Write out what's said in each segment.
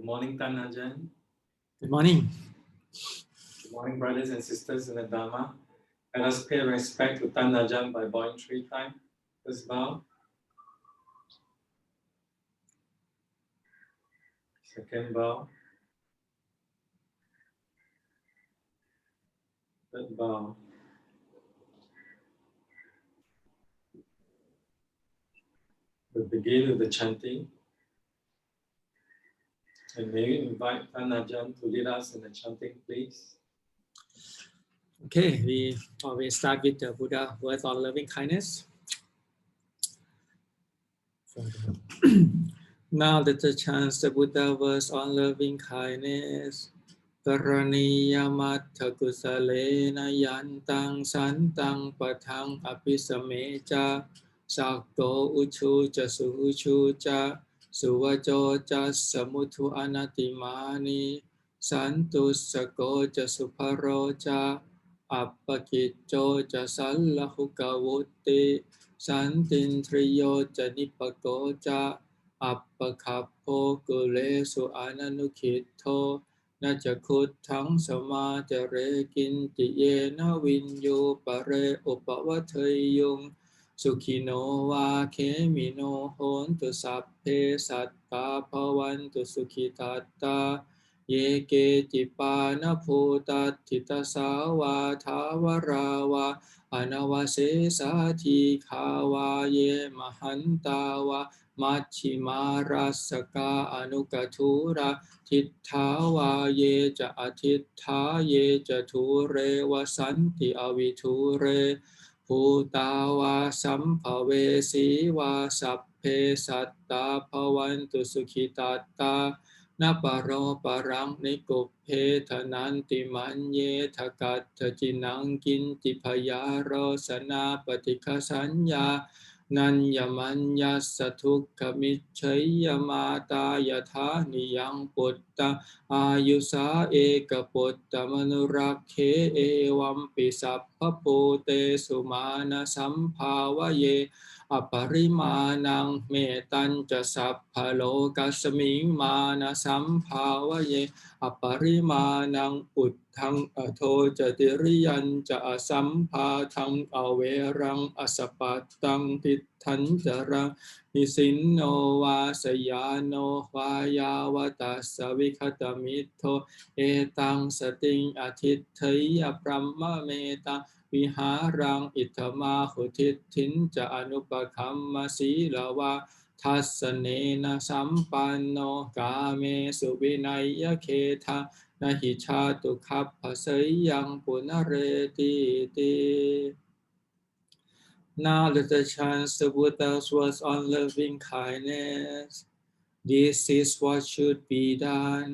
Good morning, Ajahn. Good morning. Good morning, brothers and sisters in the Dhamma. Let us pay respect to Ajahn by bowing 3 times. First bow. Second bow. Third bow. We'll begin with the chanting. And may we invite Ajahn to lead us in the chanting, please. Okay, we always start with the Buddha word on loving kindness. Now let us chant the Buddha words on loving kindness. Karaniyamatha kusalena yantang santang patang apisameja sakto uchu ja suhuchu ja suvajo ja samuthu anatimani santu sako ja suparo ja appakicco ja sallahukavutti santin triyo ja nipako ja appakappo kulesu ananukittho naจะคุดทั้งสมาจเรกินจิเยนะวินโยปะเรอุปวัฏเทยุงสุขิโนวาเคมิโนโหนตุสัพเพสัตตาภวันตุสุขิตัตตาเยเกจิปานภูตัตถิตสาวาทาวราวาอนาวเสสาทีขาวาเยมหันตาวามัชชิมารัสกาอนุกทุระทิฏฐาวาเยจะอทิฏฐาเยจะทุเรวสันติอวิทุเรภูตาวาสัมภเวสีวาสัพเพสัตตาภวันตุสุขิตัตตานาปโรปรังนิกุเพทนันติมันเยทกัตถจินังกินจิพยาโรสนาปฏิฆสัญญานัญญมัญญัสสทุกขมิจฉัยยมาตายถานิยังปุตตะอายุสาเอกปุตตะมนุรักเขเอวัมปิสัพพปูเตสุมาณสัมภาวะเยอปริมาณังเมตัญจะสัพพโลกัสมิงมานะสัมภาวะเยอปริมาณังปุตทังอโทจติริยัญจะอสัมภาทังอเวรังอสปัตตังทิฏฐัญจรังนิสินโนวาสยาโนวายาวตัสสวิคตมิทโธเอตังสติงอทิฏฐิยพรัมมะเมตังวิหารังอิทธมาหุทิฏฐินจะอนุปคัมมสีลาวาทัสสเนนะสัมปันโนกาเมสุวินัยเขทะนะหิชาตุคัพพะเสยยังปุณเรติติ Now let us chant the Buddha's words on loving kindness. This is what should be done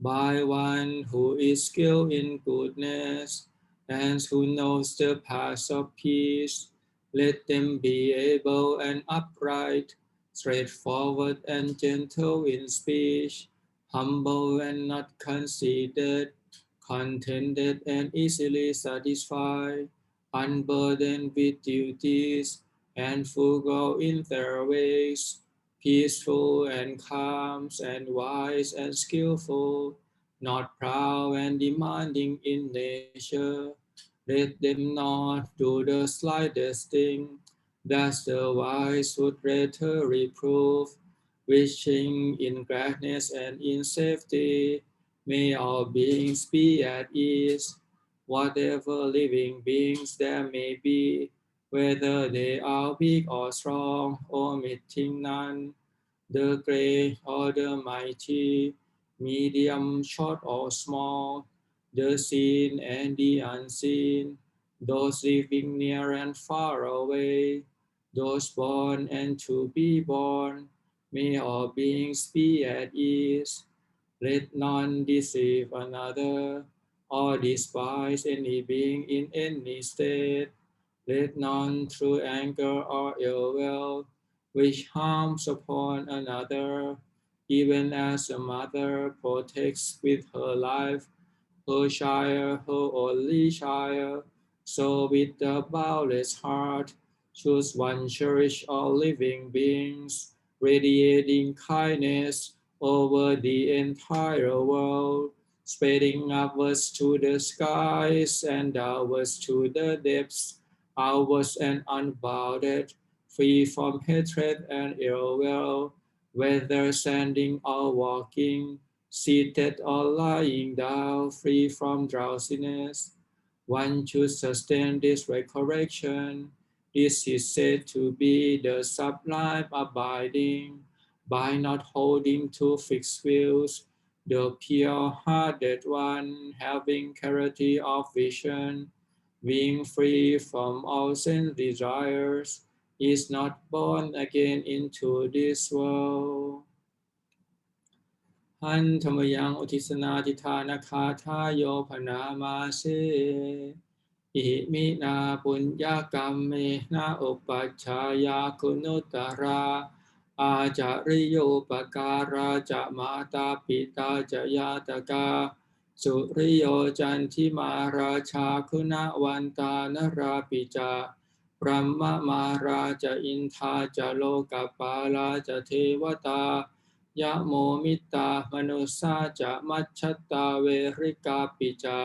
by one who is skilled in goodness and who knows the path of peace. Let them be able and upright, straightforward and gentle in speech, humble and not conceited, contented and easily satisfied, unburdened with duties and frugal in their ways, peaceful and calm and wise and skillful, not proud and demanding in nature. Let them not do the slightest thing that the wise would rather reprove, wishing in gladness and in safety. May all beings be at ease, whatever living beings there may be, whether they are big or strong, omitting none, the great or the mighty, medium, short or small, the seen and the unseen, those living near and far away, those born and to be born. May all beings be at ease. Let none deceive another or despise any being in any state. Let none through anger or ill will wish harms upon another, even as a mother protects with her life her child, her only child. So with the boundless heart, choose one cherish all living beings, radiating kindness over the entire world, spreading upwards to the skies and downwards to the depths, outwards and unbounded, free from hatred and ill will, whether standing or walking, seated or lying down, free from drowsiness. One should sustain this recollection. This is said to be the sublime abiding, by not holding to fixed views, the pure-hearted one, having clarity of vision, being free from all sense desires, is not born again into this world. หันธรรมยังอุทิศนาทิธานาคาทายโยพนามาเสอิมินาปุญญากรรมเมนะอุปัชฌายาคุณุตตราอาจาริโยปการาจะมาตาปิตาจะยาตกาสุริโยจันทิมาราชาคุณวันตานราปิจาพรหมมาราจะอินทาจะโลกปาลาจะเทวตายะโมมิตามนุสาจะมัชฌัตตาเวริกาปิจา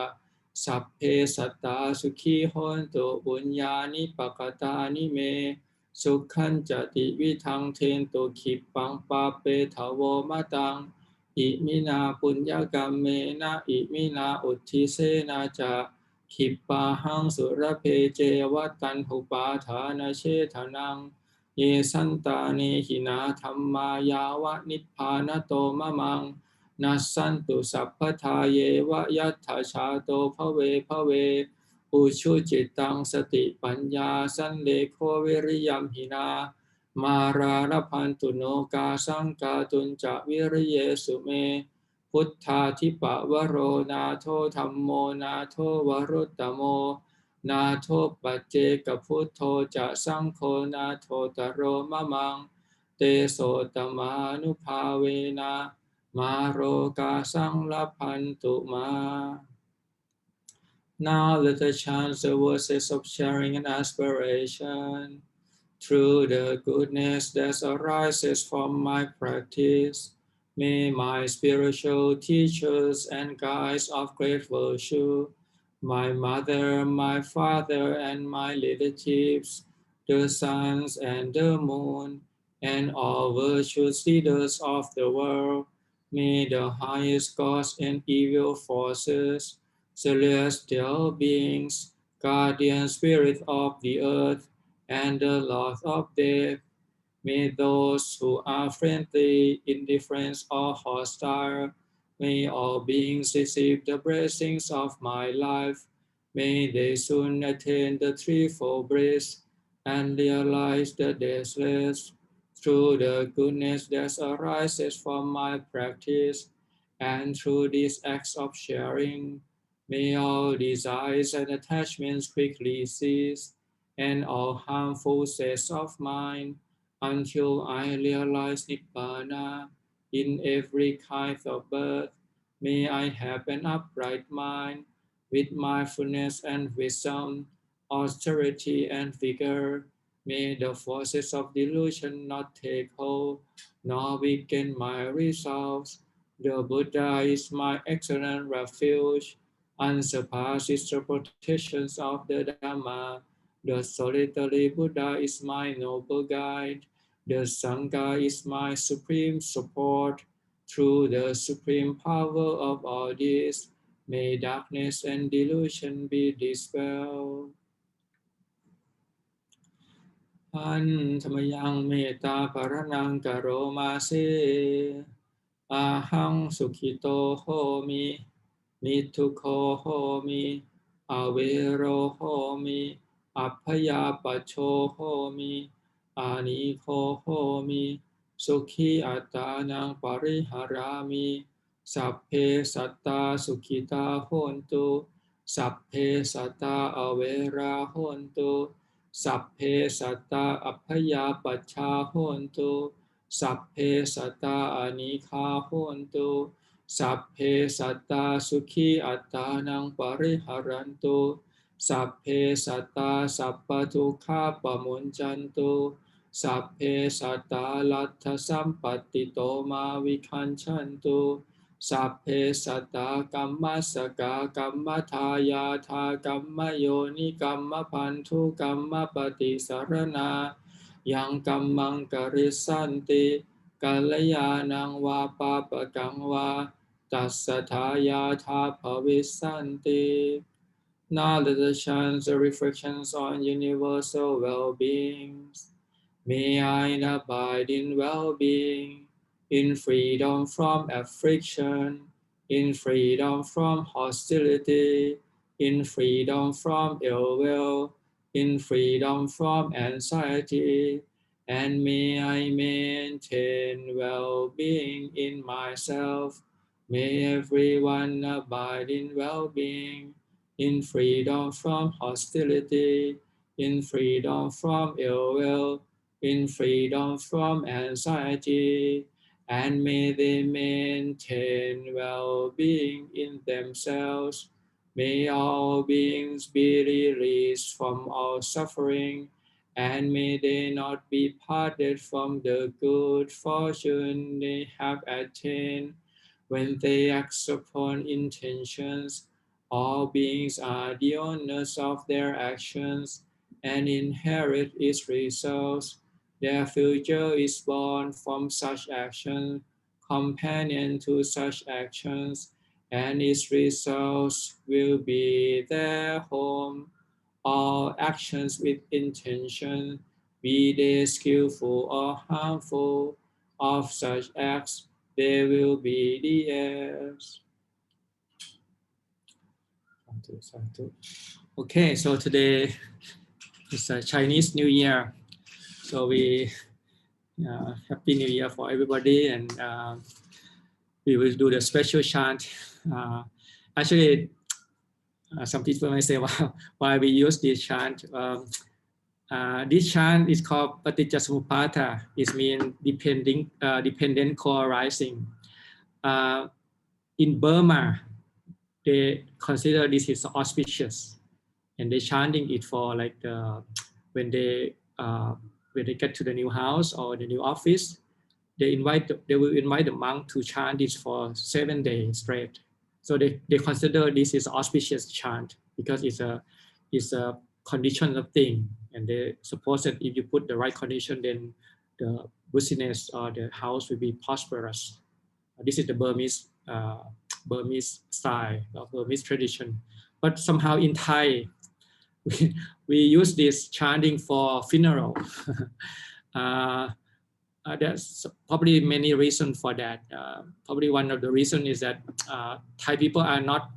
สัพเพสัตตาสุขีโหนตุบุญญาณิปกตานิเมสุขันจติวิทังเทนตุขิปปังปาเปทโวมะตังอิมินาปุญญกรรมเมนะอิมินาอุทิเสนาจะขิปปาหังสุรเพเจวตันหุปาทานาเชทนังเยสันตาเนหินาธัมมายาวะนิพพานโตมะมังนัสสันตุสัพพทาเยวะยัตถาชาโตภเวภเวอุชุจิตังสติปัญญาสันเลโควิริยัมหินามาราลพันตุโนกาสังกาตุนจะวิริเยสุเมพุทธาธิปะวโรนาโทธัมโมนาโทวรุตตโมนาโทปัจเจกพุทโธจะสังโฆนาโทตโรมะมังเตโสตมานุภาเวนะมาโรกาสังลพันตุมา Now let us chant the verses of sharing and aspiration. Through the goodness that arises from my practice, may my spiritual teachers and guides of great virtue, my mother, my father, and my relatives, the suns and the moon, and all virtuous leaders of the world, may the highest gods and evil forces, celestial beings, guardian spirit of the earth, and the Lord of death, may those who are friendly, indifferent, or hostile, may all beings receive the blessings of my life. May they soon attain the threefold bliss and realize the deathless. Through the goodness that arises from my practice, and through these acts of sharing, may all desires and attachments quickly cease, and all harmful states of mind, until I realize Nibbana in every kind of birth. May I have an upright mind, with mindfulness and wisdom, austerity and vigor. May the forces of delusion not take hold, nor weaken my resolves. The Buddha is my excellent refuge, unsurpassed is the protections of the Dhamma. The solitary Buddha is my noble guide. The Sangha is my supreme support. Through the supreme power of all this, may darkness and delusion be dispelled. อันธรรมยังเมตตาภรนังกโรมาเสอาหังสุขิโตโหมินิทุโคโหมิอเวโรโหมิอัพพยาปโชโหมิอานิโคโหมิสุขีอัตตานังปริหารามิสัพเพสัตตาสุขิตาโหนตุสัพเพสัตตาอเวราโหนตุสัพเพสัตตาอัพพยาปัชชาโหนตุสัพเพสัตตาอานิฆาโหนตุสัพเพสัตตาสุขีอัตตานังปริหารันตุสัพเพสัตตาสัพพทุกขาปมุญจันตุ Sappe satta lattha sampattito ma vikhanchantu. Sappe satta kamma saka kamma thaya tha kamma yoni kamma pantu kamma pati sarana. Yang kammang karisanti kalayanang va papakang va tassataya tha bhavisanti. Now let us chant the reflections on universal well-beings. May I abide in well-being, in freedom from affliction, in freedom from hostility, in freedom from ill will, in freedom from anxiety, and may I maintain well-being in myself. May everyone abide in well-being, in freedom from hostility, in freedom from ill will, in freedom from anxiety, and may they maintain well-being in themselves. May all beings be released from all suffering, and may they not be parted from the good fortune they have attained. When they act upon intentions, all beings are the owners of their actions and inherit its results. Their future is born from such actions, companion to such actions, and its results will be their home. All actions with intention, be they skillful or harmful, of such acts they will be the heirs. Okay, so today is a Chinese New Year. So we Happy New Year for everybody, and we will do the special chant. Actually, some people may say, "Wow, why we use this chant?" This chant is called Patticasamuppada. It means dependent co-arising. In Burma, they consider this is auspicious, and they're chanting it for like when they get to the new house or the new office. They will invite the monk to chant this for 7 days straight. So they consider this is auspicious chant because it's a conditional thing, and they suppose that if you put the right condition, then the business or the house will be prosperous. This is the Burmese style or Burmese tradition. But somehow in Thai, we use this chanting for funeral. There's probably many reasons for that. Probably one of the reasons is that Thai people are not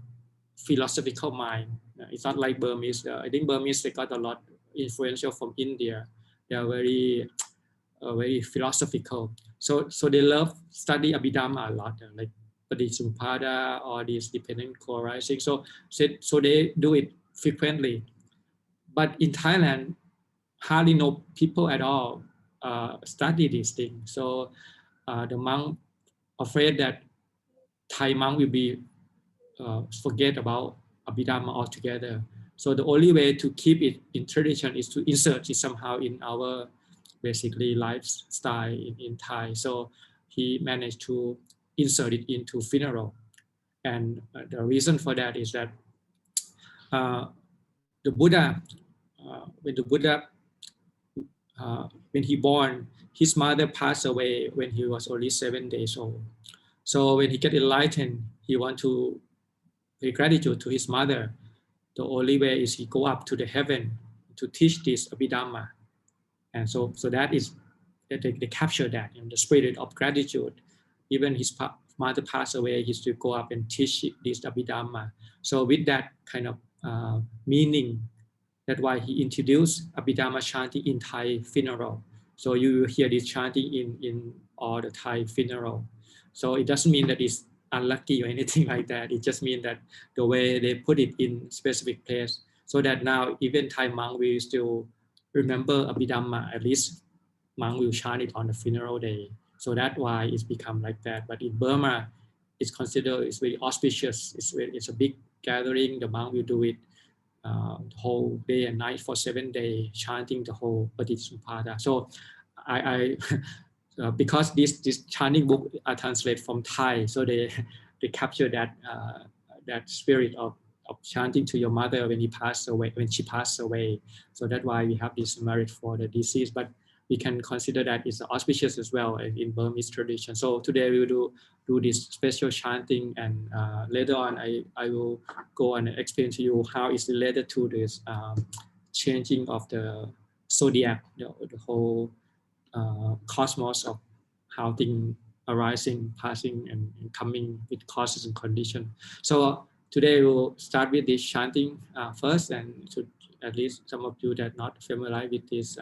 philosophical mind. It's not like Burmese. I think Burmese, they got a lot influential from India. They are very philosophical. So they love study Abhidhamma a lot, like Patticasamuppada or this dependent co-arising. So they do it frequently. But in Thailand, hardly no people at all study these things. So the monk afraid that Thai monk will be forget about Abhidhamma altogether. So the only way to keep it in tradition is to insert it somehow in our basically lifestyle in Thai. So he managed to insert it into funeral. And the reason for that is that the Buddha, when the Buddha when he born, his mother passed away when he was only 7 days old. So when he get enlightened, he want to pay gratitude to his mother. The only way is he go up to the heaven to teach this Abhidhamma. And so that is, they capture that in the spirit of gratitude. Even his mother passed away, he still go up and teach this Abhidhamma. So with that kind of meaning, that's why he introduced Abhidhamma chanting in Thai funeral. So you will hear this chanting in all the Thai funeral. So it doesn't mean that it's unlucky or anything like that. It just means that the way they put it in specific place, so that now even Thai monk will still remember Abhidhamma. At least monk will chant it on the funeral day. So that's why it's become like that. But in Burma, it's considered it's very auspicious. It's a big gathering. The monk will do it the whole day and night for 7 days, chanting the whole Patticasamuppada. So I because this chanting book are translated from Thai, so they capture that spirit of chanting to your mother when she passed away. So that's why we have this merit for the deceased. But we can consider that it's auspicious as well in Burmese tradition. So today we will do this special chanting, and later on I will go and explain to you how it's related to this changing of the zodiac, the whole cosmos of how things arising, passing, and coming with causes and conditions. So today we'll start with this chanting first, and to at least some of you that not familiar with this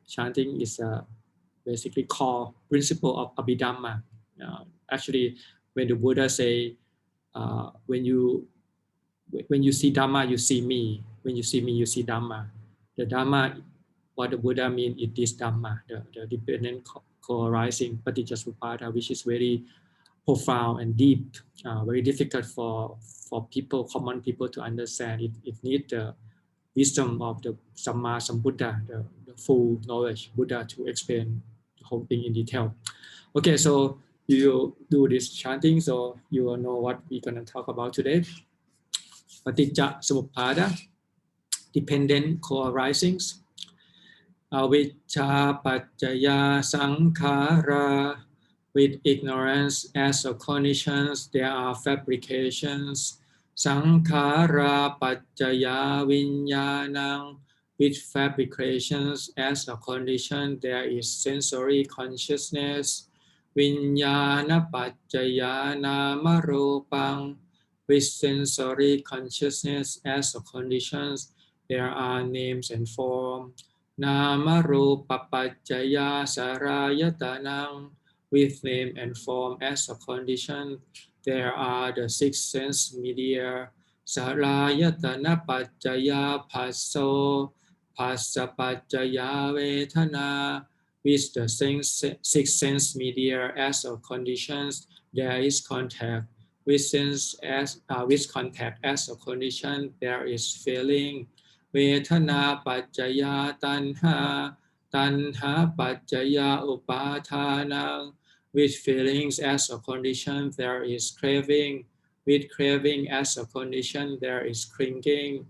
chanting is basically called principle of Abhidhamma. Actually, when the Buddha say, when you see Dhamma, you see me. When you see me, you see Dhamma. The Dhamma, what the Buddha mean is this Dhamma, the dependent co-arising Patticasamuppada, which is very profound and deep, very difficult for people, common people to understand. It needs the wisdom of the Samma Sambuddha, the full knowledge Buddha to explain the whole thing in detail. Okay, so you do this chanting, so you will know what we're going to talk about today. Patticasamuppada, dependent co-arisings. Avijja paccaya sankhara. With ignorance as a conditions, there are fabrications. Sankhara paccaya viññānaṁ. With fabrications as a condition, there is sensory consciousness. Viññāna paccaya nama rūpaṁ. With sensory consciousness as a conditions, there are names and form. Nama rupa paccaya sarayatanam. With name and form as a condition, there are the six sense media. Sarayatana paccaya phasso, phassa paccaya vedana. With the six sense media as a conditions, there is contact. With contact as a condition, there is feeling. Vedana paccaya tanha, tanha paccaya upathana. With feelings as a condition, there is craving. With craving as a condition, there is clinging.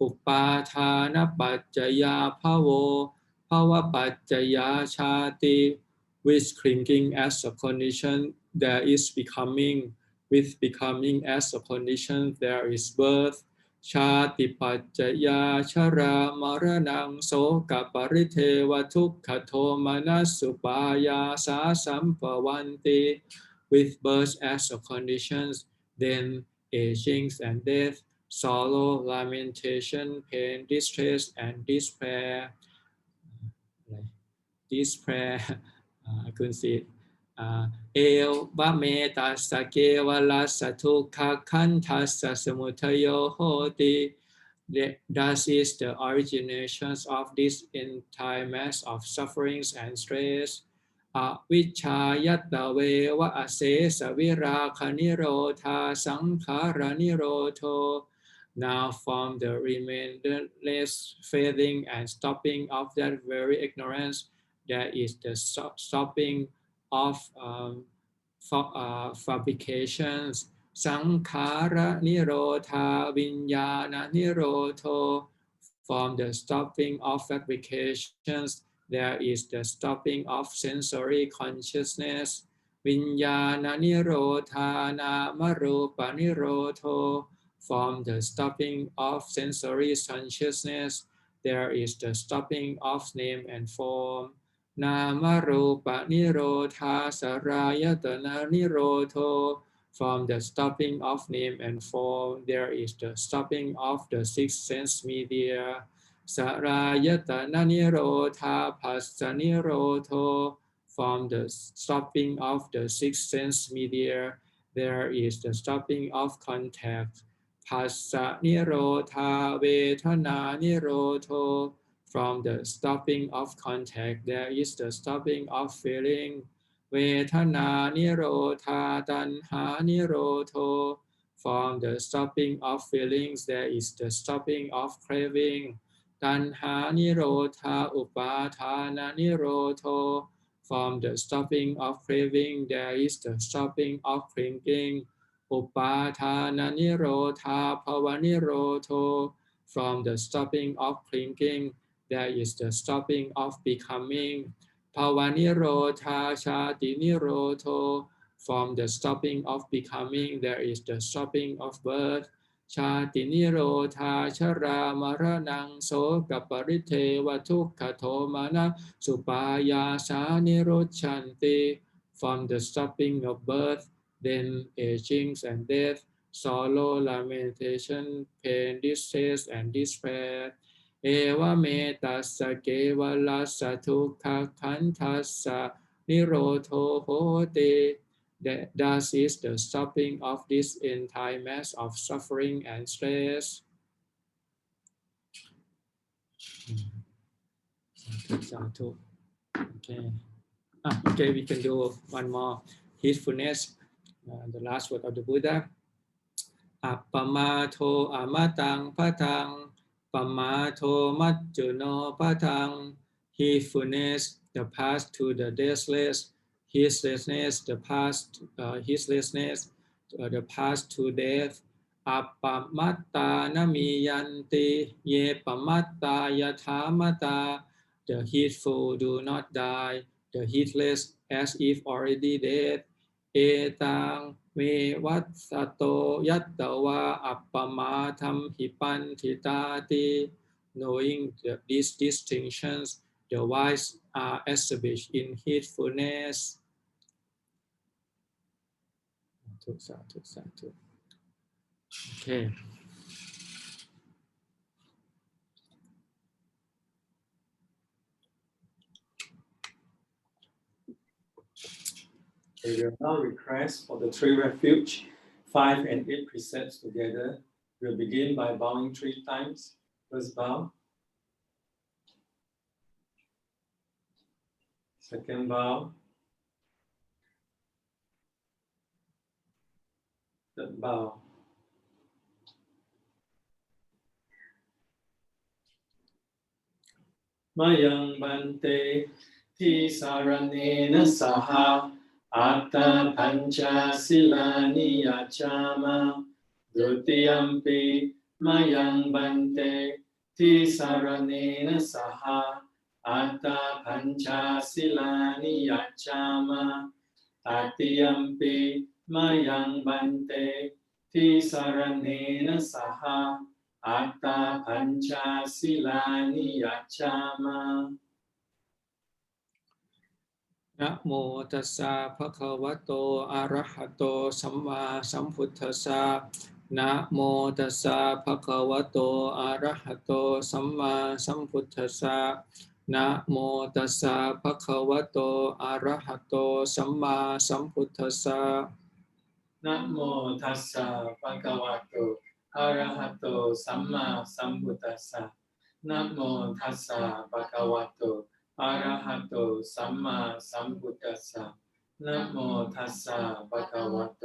Upathana paccaya phavo, phava paccaya chati. With clinging as a condition, there is becoming. With becoming as a condition, there is birth. Chati paccaya chara maranang soka pariteva tukkha thomana supaya sa sampavanti. With birth as a conditions, then aging and death, sorrow, lamentation, pain, distress, and despair. I couldn't see it. Eva me tassa kevalassa tukha kantassa samutayo hoti. Thus is the originations of this entire mass of sufferings and stress. Vichayata veva asesa virakha nirodha sankhara nirodho. Now from the remainless fading and stopping of that very ignorance, there is the stopping of fabrications. Sankhara nirodha viññāna nirodho. From the stopping of fabrications, there is the stopping of sensory consciousness. Viññāna nirodha nama rupa nirodho. From the stopping of sensory consciousness, there is the stopping of name and form. Nama rupa nirodha sarayatana nirodho. From the stopping of name and form, there is the stopping of the six sense media. Sarayatana nirodha phassa nirodho. From the stopping of the six sense media, there is the stopping of contact. Phassa nirodha vedana nirodho. From the stopping of contact, there is the stopping of feeling. Vedana nirodha tanha nirodho. From the stopping of feelings, there is the stopping of craving. ตัณหานิโรธาอุปาทานานิโรโธ From the stopping of craving there is the stopping of clinging อุปาทานานิโรธาภวนิโรโธ From the stopping of clinging there is the stopping of becoming ภวนิโรธาชาตินิโรโธ From the stopping of becoming there is the stopping of birth ชาตินิโรธาชรามรณังโสกปริเทวทุกขโทมานะสุปายาสานิโรชันติ From the stopping of birth then aging and death sorrow lamentation pain distress and despair เอวเมตัสสะเกวลัสสะทุกขขันธัสสะนิโรโธโหติ Thus is the stopping of this entire mass of suffering and stress. Sadhu. Okay. Okay, we can do one more. Heedfulness, the last word of the Buddha. Appamato amatang patang, pamato majjuno patang. Heedfulness, the path to the deathless. Heedlessness, the path to death. Appamatta namiyanti ye pamatta yathamata. The heedful do not die, the heedless as if already dead. Etang me vatsato yattawa appamatham hipantitati. Knowing these distinctions, the wise are established in heedfulness. Sadhu. Okay. We will now request for the 3 refuge, 5 and 8 precepts together. We'll begin by bowing 3 times. First bow. Second bow. Third bow. Mayang bante ti saranena saha atta pancha silani yachama dutiyampi mayang bante ti saranena saha atta pancha silani yachama tatiyampi mayang bante ti saranena saha Atta pancha silani yachama. นะโมตัสสะภะคะวะโตอะระหะโตสัมมาสัมพุทธัสสะนะโมตัสสะภะคะวะโตอะระหะโตสัมมาสัมพุทธัสสะนะโมตัสสะภะคะวะโตอะระหะโตสัมมาสัมพุทธัสสะนะโมตัสสะภะคะวะโตอะระหะโตสัมมาสัมพุทธัสสะนะโมตัสสะภะคะวะโตอะระหะโตสัมมาสัมพุทธัสสะนะโมตัสสะภะคะวะโต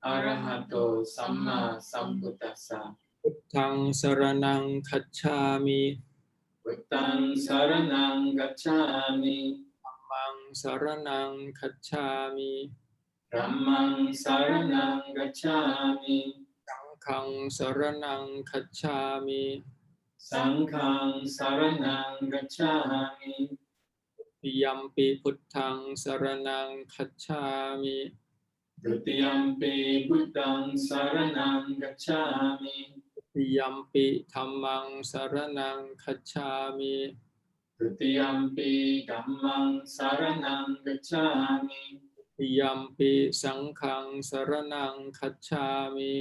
อะระหะโตสัมมาสัมพุทธัสสะ พุทธังสรณังคัจฉามิ พุทธังสรณังกัจฉามิ ธัมมังสรณังคัจฉามิ ธัมมังสรณังกัจฉามิ สังฆังสรณังคัจฉามิ สังฆังสรณังกัจฉามิ ติยัมปิพุทธังสรณังคัจฉามิ ดุติยัมปิพุทธังสรณังกัจฉามิ ติยัมปิธัมมังสรณังคัจฉามิ ดุติยัมปิธัมมังสรณังกัจฉามิ ติยัมปิสังฆังสรณังคัจฉามิ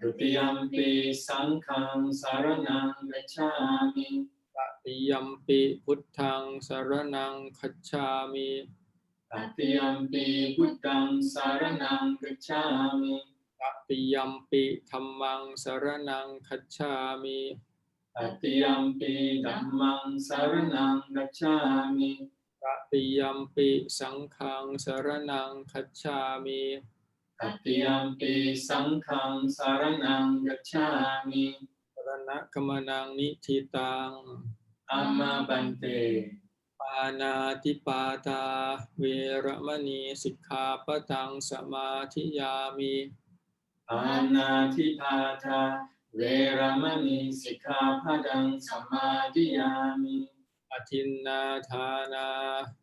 ดุติยัมปิสังฆังสรณังกัจฉามิ ตติยัมปิพุทธังสรณังคัจฉามิ ตติยัมปิพุทธังสรณังกัจฉามิ ตติยัมปิธัมมังสรณังคัจฉามิ ตติยัมปิธัมมังสรณังกัจฉามิ ตติยัมปิสังฆังสรณังคัจฉามิ ตติยัมปิสังฆังสรณังกัจฉามิ สร ณะกมนังนิทิตัง อัมมาบันเต ปานาติปาตาเวรมณีสิกขาปะทังสมาธิยามิ ปานาทิปาทาเวรมณีสิกขาปะทังสมาธิยามิ อทินนาทานา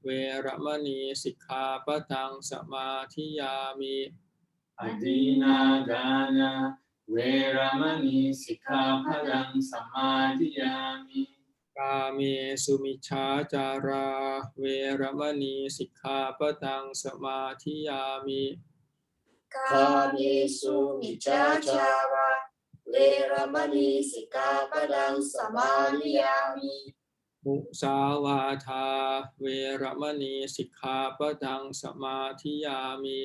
เวรมณีสิกขาปะทังสมาธิยามิ อดีนาดานาเวรมณีสิกขาปะทังสมาธิยามิ กาเมสุมิชฌาจาราเวรมณีสิกขาปะทังสมาธิยามิ กาเมสุมิจฉาจาราเวรมณีสิกขาปะทังสมาธิยามิ มุสาวาทาเวรมณีสิกขาปะทังสมาธิยามิ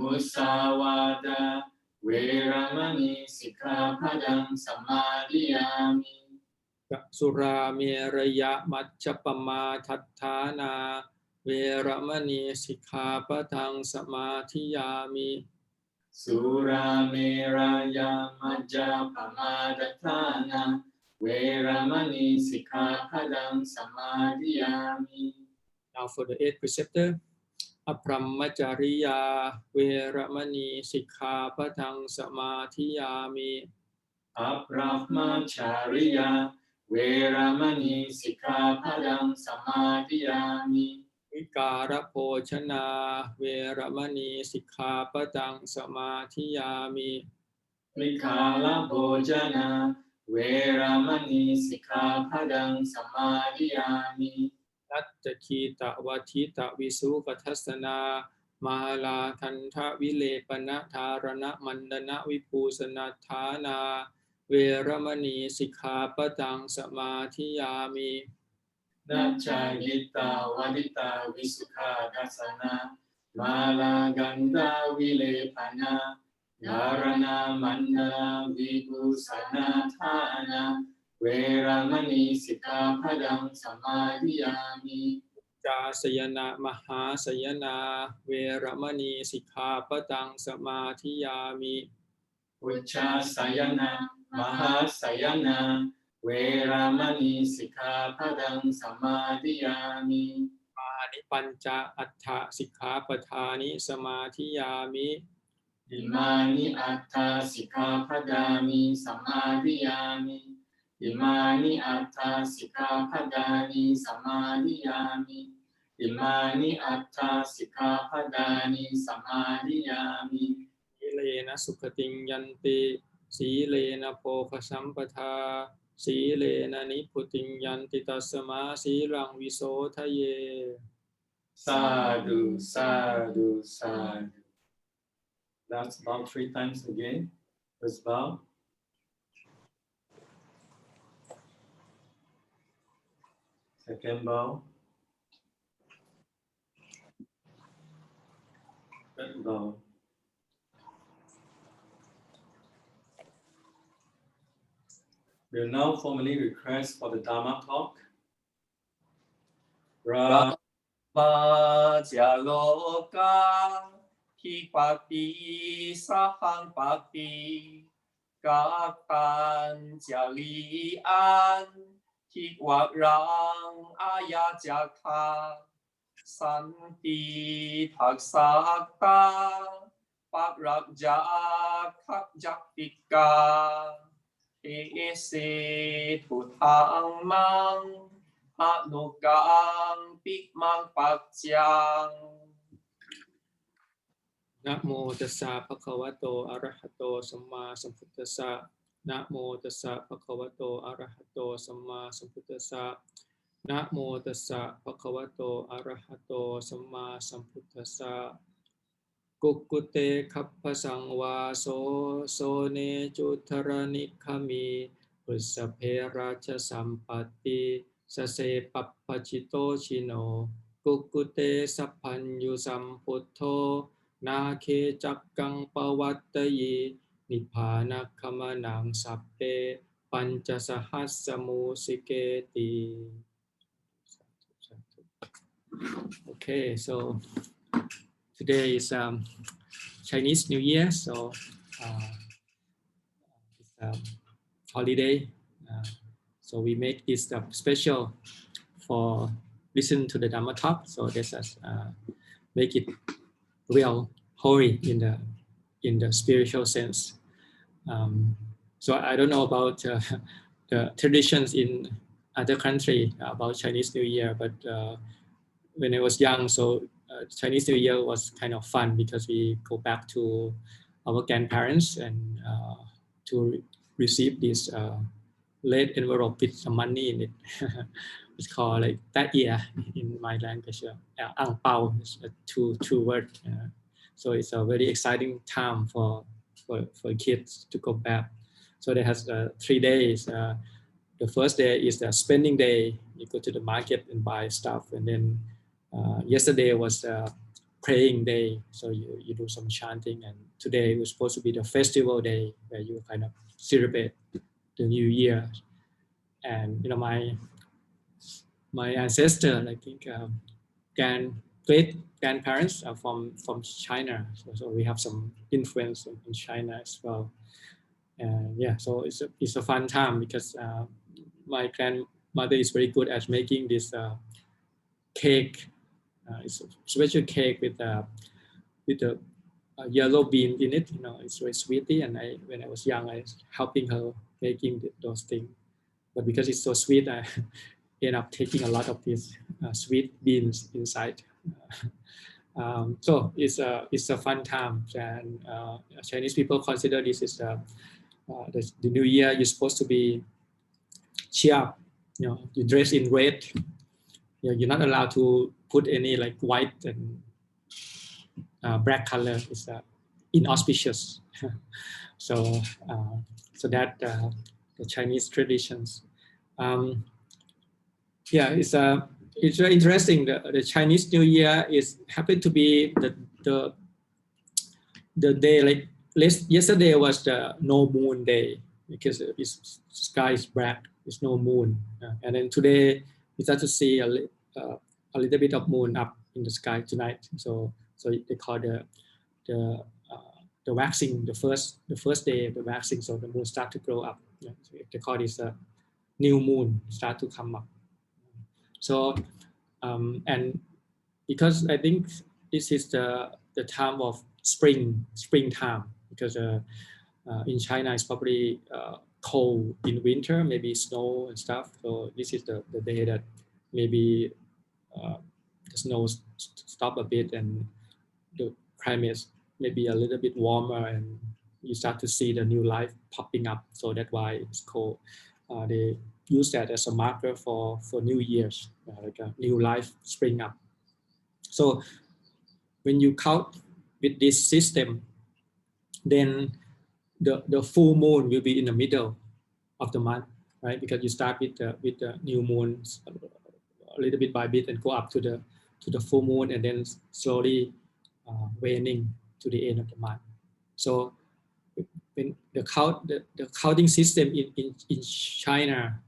มุสาวาทาเวรมณีสิกขาปะทังสมาธิยามิ สุราเมรยะมัชฌปมาทัฏฐานาเวรมณีสิกขาปะทังสมาธิยามิ สุราเมรยามัจจปมาทัฏฐานาเวรมณีสิกขาปะทังสมาธิยามิ Now for the eighth preceptor อพรหมจริยาเวรมณีสิกขาปะทังสมาธิยามิ อัปรามาจาริยาเวรมณีสิกขาปะทังสมาธิยามิ วิการโภชนาเวรมณีสิกขาปะทังสมาธิยามิ วิคาลโภจนาเวรมณีสิกขาปะทังสมาธิยามิ นัตตคีตะวัทิตะวิสุปทัสสนามาลาทันทวิเลปนะธารณมันดนะวิภูสนัฏฐานาเวรมณีสิกขาปะทังสมาธิยามิ นัจจายิตาวดิตาวิสุขาทัสสนามาลากันดาวิเลปนาดารณามันนาวิภูสนาทานาเวรมณีสิกขาปะทังสมาธิยามิ จาสยนะมหาสยนาเวรมณีสิกขาปะทังสมาธิยามิ อุจจาสยนามหาสยนาเวรมณีสิกขาปะทังสมาธิยามิ ปานิปัญจอัฏฐสิกขาปทานิสมาธิยามิ อิมานิอัตถาสิกขาปทามิสมาธิยามิอิมานิอัตถาสิกขาปทานิสมาธิยามิอิมานิอัตถาสิกขาปทานิสมาธิยามิ สีเลนะสุขติงยันติสีเลนะโภคสัมปทาสีเลนะนิพุติงยันติตัสสมาสีรังวิโสทะเย สาธุสาธุสาธุ That's about 3 times again. First bow. Second bow. Third bow. We'll now formally request for the Dhamma talk. มาจาโลกาทิปปิสหังปปิกาตันจาลีอันทิวะรังอายาจักขาสันติทักษะตาปักรักจักขักจักติกาเอเสทุทังมังอนุกังปิมังปัจจัง นะโมตัสสะภะคะวะโตอะระหะโตสัมมาสัมพุทธัสสะนะโมตัสสะภะคะวะโตอะระหะโตสัมมาสัมพุทธัสสะนะโมตัสสะภะคะวะโตอะระหะโตสัมมาสัมพุทธัสสะกุกกุเตคัพพสังวาโสโสเนจุทรณิคามิปุสสเพราชสัมปัตติสเสปัปปจิโตชิโนกุกกุเตสัพพัญญูสัมพุทโธนาเคจักกังปวัตตยีนิพพานัคขมนังสัพเพปัญจสหัสสมุสิเกติ Okay, so today is Chinese New Year, so it's holiday. So we make this special for listen to the Dhamma Talk. So this is make it real holy in the spiritual sense. So I don't know about the traditions in other country about Chinese New Year, but when I was young, so Chinese New Year was kind of fun because we go back to our grandparents and to receive this red envelope with some money in it. It's called like that year in my language. Ang pao is a two word. So it's a very exciting time for kids to go back. So they has 3 days. The first day is the spending day. You go to the market and buy stuff, and then yesterday was praying day, so you do some chanting, and today was supposed to be the festival day where you kind of celebrate the new year. And you know, my ancestor, I think great grandparents are from China, so we have some influence in China as well. And yeah, so it's a fun time because my grandmother is very good at making this cake. It's a special cake with a yellow bean in it. You know, it's very sweety. And when I was young, I was helping her making those things. But because it's so sweet, I end up taking a lot of these sweet beans inside. So it's a fun time, and Chinese people consider this is the new year. You're supposed to be cheer up. You know, you dress in red. You know, you're not allowed to put any like white and black color. It's inauspicious. So that the Chinese traditions. Yeah, it's very interesting. The Chinese New Year is happened to be the day like yesterday was the no moon day because it's sky is black. There's no moon, and then today we start to see a little bit of moon up in the sky tonight. So they call the waxing, the first day of the waxing. So the moon start to grow up. So they call this new moon start to come up. So and because I think this is the time of springtime, because in China it's probably cold in winter, maybe snow and stuff. So this is the day that maybe the snow stop a bit and the climate maybe a little bit warmer, and you start to see the new life popping up. So that's why it's cold. They use that as a marker for New Year's, like a new life spring up. So when you count with this system, then the full moon will be in the middle of the month, right? Because you start with the new moon a little bit by bit and go up to the full moon, and then slowly waning to the end of the month. So when the counting system in China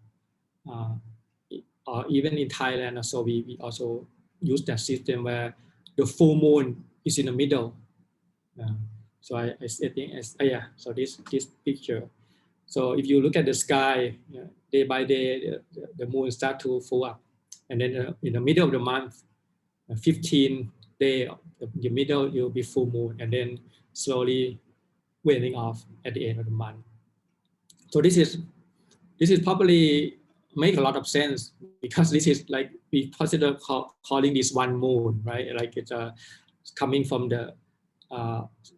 or even in Thailand, so we also use that system where the full moon is in the middle. So I think so this picture. So if you look at the sky, day by day, the moon start to full up, and then in the middle of the month, 15 day, the middle will be full moon, and then slowly waning off at the end of the month. So this is probably make a lot of sense, because this is like we consider calling this one moon, right? Like it's coming from the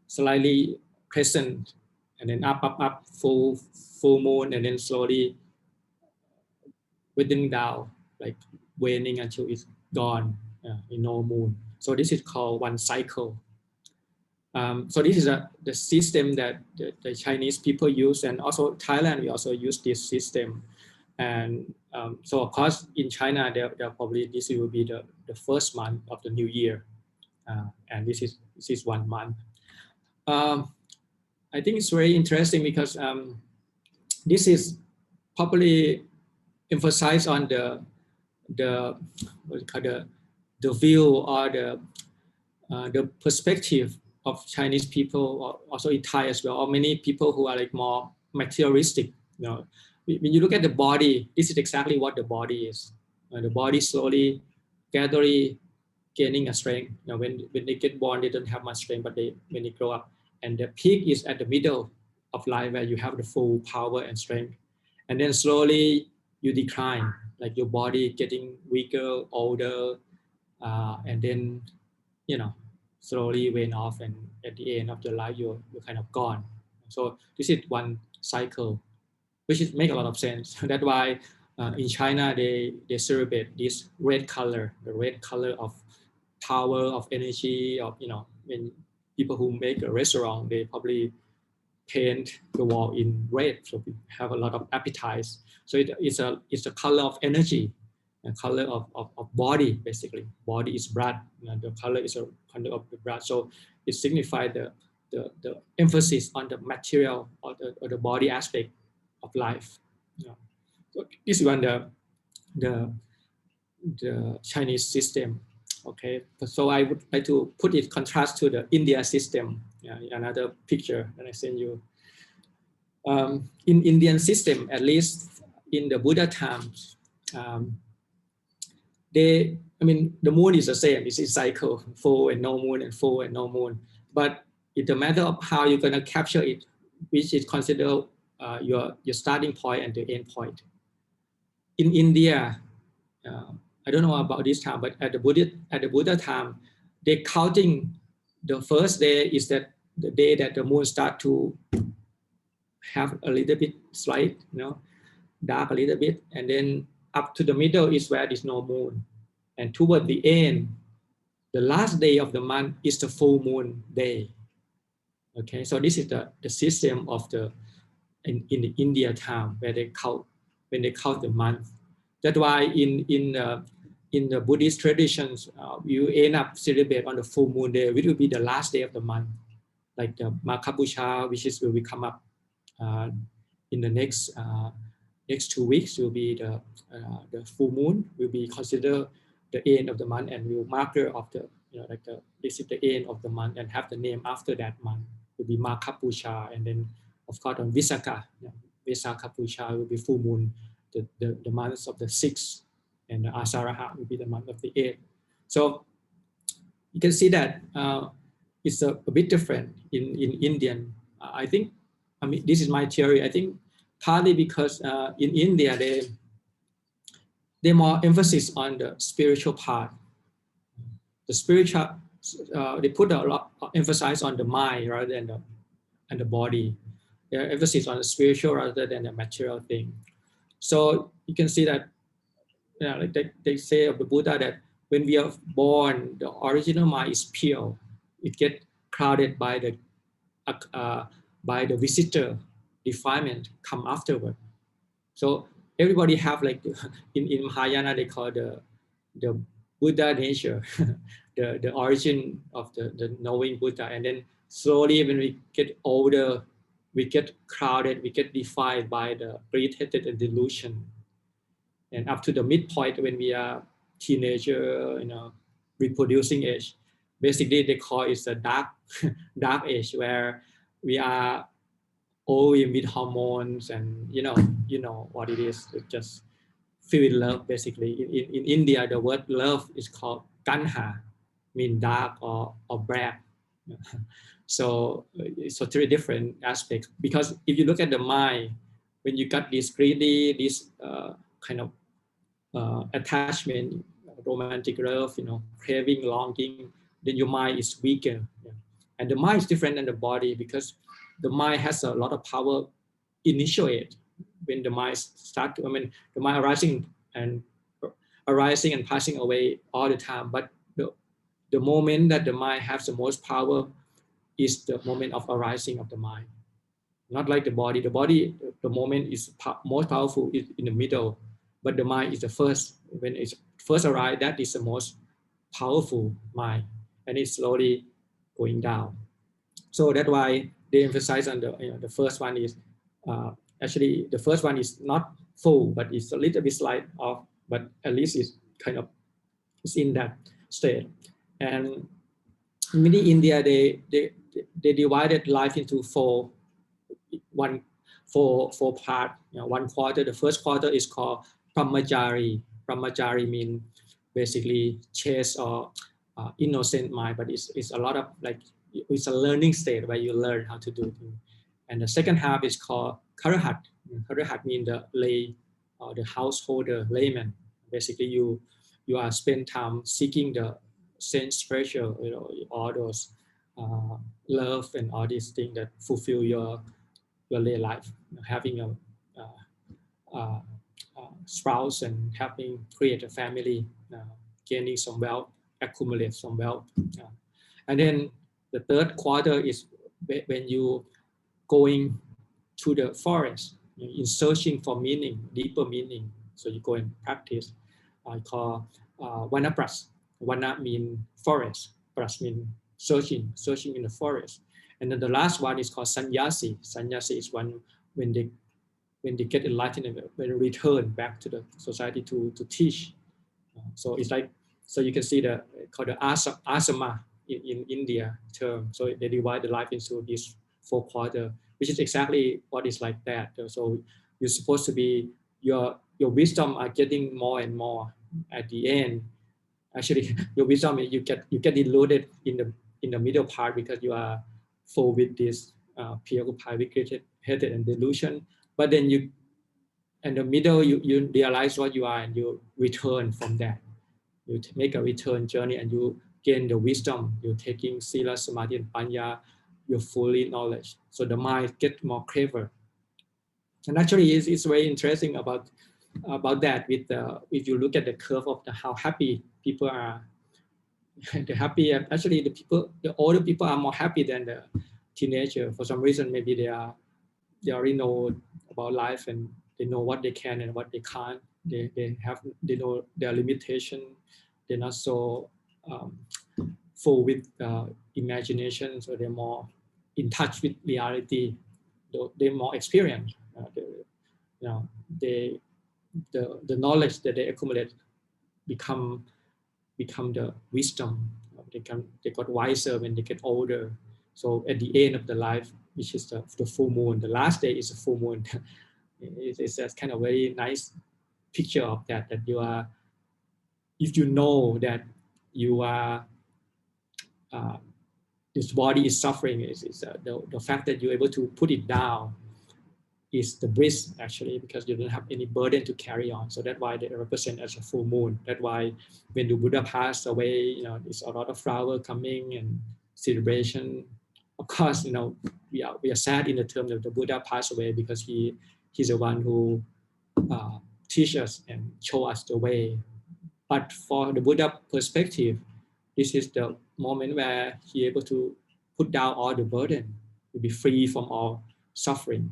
slightly crescent, and then up, full moon, and then slowly winding down, like waning until it's gone in no moon. So this is called one cycle. So this is the system that the Chinese people use, and also Thailand, we also use this system. And so of course in China, they're probably this will be the first month of the new year, and this is 1 month. I think it's very interesting because this is probably emphasized on the view or the perspective of Chinese people, or also in Thai as well, or many people who are like more materialistic You know, when you look at the body, this is exactly what the body is. The body slowly, gradually gaining a strength. You know, when they get born, they don't have much strength, but when they grow up, and the peak is at the middle of life where you have the full power and strength, and then slowly you decline, like your body getting weaker, older, and then slowly wane off, and at the end of your life you're kind of gone. So this is one cycle, which is make a lot of sense. That's why in China they celebrate this red color, the red color of power, of energy, of when people who make a restaurant, they probably paint the wall in red, so we have a lot of appetites. So it's a color of energy, a color of body. Basically, body is blood. The color is a color of the blood. So it signifies the emphasis on the material or the body aspect of life. So this is one the Chinese system. Okay, so I would like to put it contrast to the India system. Another picture that I send you. In Indian system, at least in the Buddha times, the moon is the same. It's a cycle, full and no moon, and full and no moon. But it's a matter of how you're going to capture it, which is considered your starting point and the end point. In India, I don't know about this time, but at the Buddha time, they counting the first day is that the day that the moon start to have a little bit slight, dark a little bit, and then up to the middle is where there's no moon, and toward the end, the last day of the month is the full moon day. Okay, so this is the system of in the India time where they count the month. That's why in the Buddhist traditions, you end up celebrate on the full moon day, which will be the last day of the month, like the Makhabusha, which will be come up in the next 2 weeks. Will be the full moon will be considered the end of the month, and will marker of the this is the end of the month and have the name after that month. Will be Makhabusha, and then of course on Visakha, Visakha Pusha will be full moon, the months of the 6th, and the Asaraha will be the month of the 8th. So you can see that it's a bit different in Indian. I think, this is my theory. I think partly because in India they more emphasis on the spiritual part. The spiritual, they put a lot of emphasis on the mind rather than the body. Their emphasis on the spiritual rather than the material thing. So you can see that, like they say of the Buddha, that when we are born, the original mind is pure. It gets clouded by the visitor defilement come afterward. So everybody have like in Mahayana they call the Buddha nature, the origin of the knowing Buddha, and then slowly when we get older, we get crowded, we get defined by the irritated and delusion, and up to the midpoint when we are teenager, reproducing age, basically they call it a dark age where we are all with hormones, and you know what it is. It just feel love basically. In India, the word love is called kanha, mean dark or black. So it's a three different aspects, because if you look at the mind, when you got this greedy, this kind of attachment, romantic love, craving, longing, then your mind is weaker. And the mind is different than the body, because the mind has a lot of power initiate when the mind start to, the mind arising and passing away all the time. But the moment that the mind has the most power is the moment of arising of the mind. Not like the body. The body, the moment is most powerful is in the middle, but the mind is the first. When it's first arrive, that is the most powerful mind, and it's slowly going down. So that's why they emphasize on the first one is actually the first one is not full, but it's a little bit slight off, but at least it's kind of it's in that state. And in India, they divided life into four four part. One quarter, the first quarter is called Brahmachari. Brahmachari means basically chaste or innocent mind, but it's a lot of like, it's a learning state where you learn how to do things. And the second half is called Karahat. Karahat means the lay or the householder, layman. Basically, you are spend time seeking the sense pleasure, all those love and all these things that fulfill your lay life. Having a spouse and having create a family, gaining some wealth, accumulate some wealth. And then the third quarter is when you going to the forest in searching for meaning, deeper meaning. So you go and practice. I call Vanapras. Vana mean forest. Pras mean searching in the forest. And then the last one is called Sannyasi. Sannyasi is one when they get enlightened, when they return back to the society to teach. So it's like, so you can see called the asama in India term. So they divide the life into these 4 quarters, which is exactly what is like that. So you're supposed to be, your wisdom are getting more and more at the end. Actually, your wisdom, you get diluted in the middle part because you are full with this preoccupied with hatred and delusion. But then in the middle, you realize what you are and you return from that. You make a return journey and you gain the wisdom. You're taking Sila, Samadhi, and Panya. You're fully knowledge. So the mind gets more clever. And actually, it's very interesting about that. If you look at the curve of how happy people are, the happy actually the older people are more happy than the teenager. For some reason, maybe they already know about life and they know what they can and what they can't. They know their limitation. They're not so full with imagination, so they're more in touch with reality. They're more experienced. The knowledge that they accumulate become the wisdom. They got wiser when they get older. So at the end of the life, which is the full moon, the last day is a full moon. It's a kind of very nice picture of that you are, if you know that you are, this body is suffering, the fact that you're able to put it down is the bliss actually, because you don't have any burden to carry on. So that's why they represent as a full moon. That's why when the Buddha passed away, there's a lot of flower coming and celebration. Of course, we are sad in the term that the Buddha passed away because he's the one who teach us and show us the way. But for the Buddha perspective, this is the moment where he able to put down all the burden, to be free from all suffering.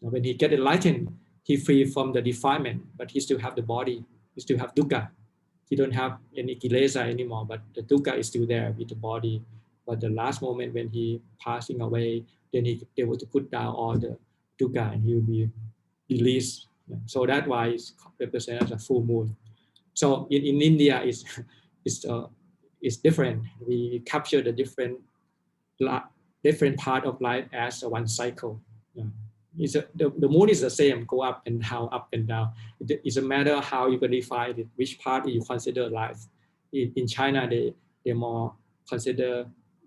When he get enlightened, he free from the defilement, but he still have the body, he still have dukkha. He don't have any kilesa anymore, but the dukkha is still there with the body. But the last moment when he passing away, then he able to put down all the dukkha and he will be released. So that's why it's represented as a full moon. So in India, it's different. We capture the different part of life as one cycle. The moon is the same, go up and down. It's a matter how you can define it, which part you consider life. In China, they more consider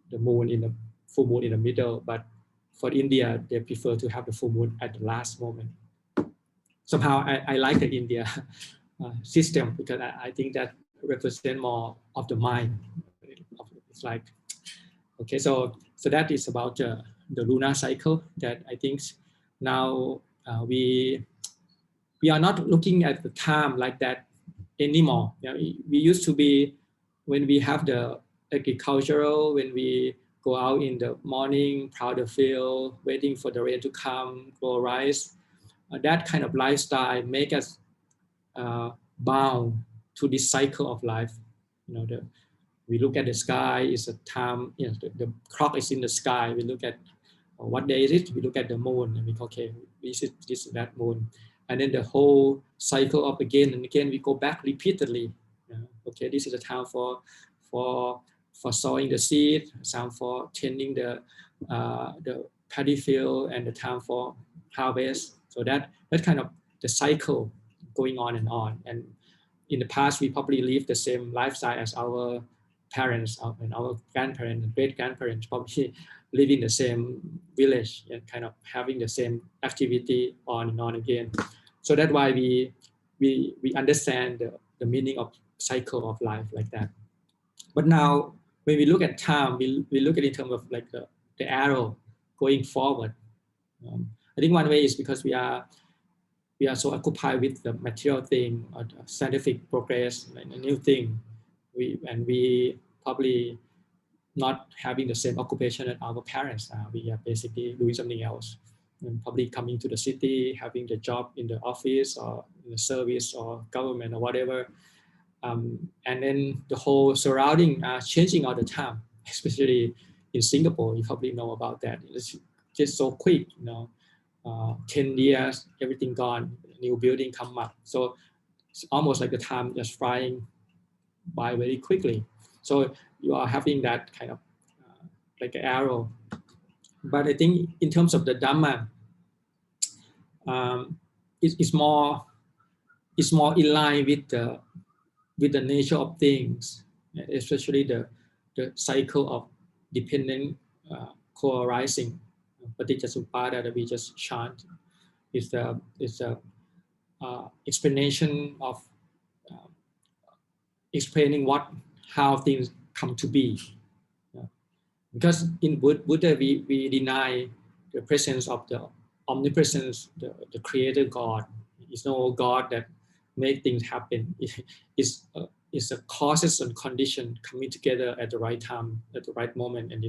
the moon in the full moon in the middle, but for India, they prefer to have the full moon at the last moment. Somehow, I like the India system because I think that represents more of the mind. It's like, okay, so that is about the lunar cycle that I think now we are not looking at the time like that anymore. We used to be, when we have the agricultural, when we go out in the morning, plow the field, waiting for the rain to come, grow rice. That kind of lifestyle make us bound to this cycle of life. We look at the sky, it's a time, the clock is in the sky. We look at what day is it? We look at the moon and we go, okay, this is that moon. And then the whole cycle of again and again, we go back repeatedly. Okay, this is a time for sowing the seed, time for tending the paddy field, and the time for harvest. So that kind of the cycle going on. And in the past, we probably live the same lifestyle as our parents and our grandparents and great grandparents, probably live in the same village and kind of having the same activity on and on again. So that's why we understand the meaning of cycle of life like that. But now when we look at time, we look at it in terms of like the arrow going forward. I think one way is because we are so occupied with the material thing or the scientific progress, like a new thing. We probably not having the same occupation as our parents. We are basically doing something else, and probably coming to the city, having the job in the office or in the service or government or whatever. And then the whole surrounding are changing all the time, especially in Singapore. You probably know about that. It's just so quick, 10 years, everything gone, new building come up. So it's almost like the time just flying by very quickly. So you are having that kind of like an arrow. But I think in terms of the Dhamma, it's more in line with the nature of things, especially the cycle of dependent co-arising, Patticasamuppada that we just chant. Is the explanation of explaining how things come to be. Because in Buddha we deny the presence of the omnipresence, the creator God. It's no God that make things happen. It's a causes and condition coming together at the right time, at the right moment, and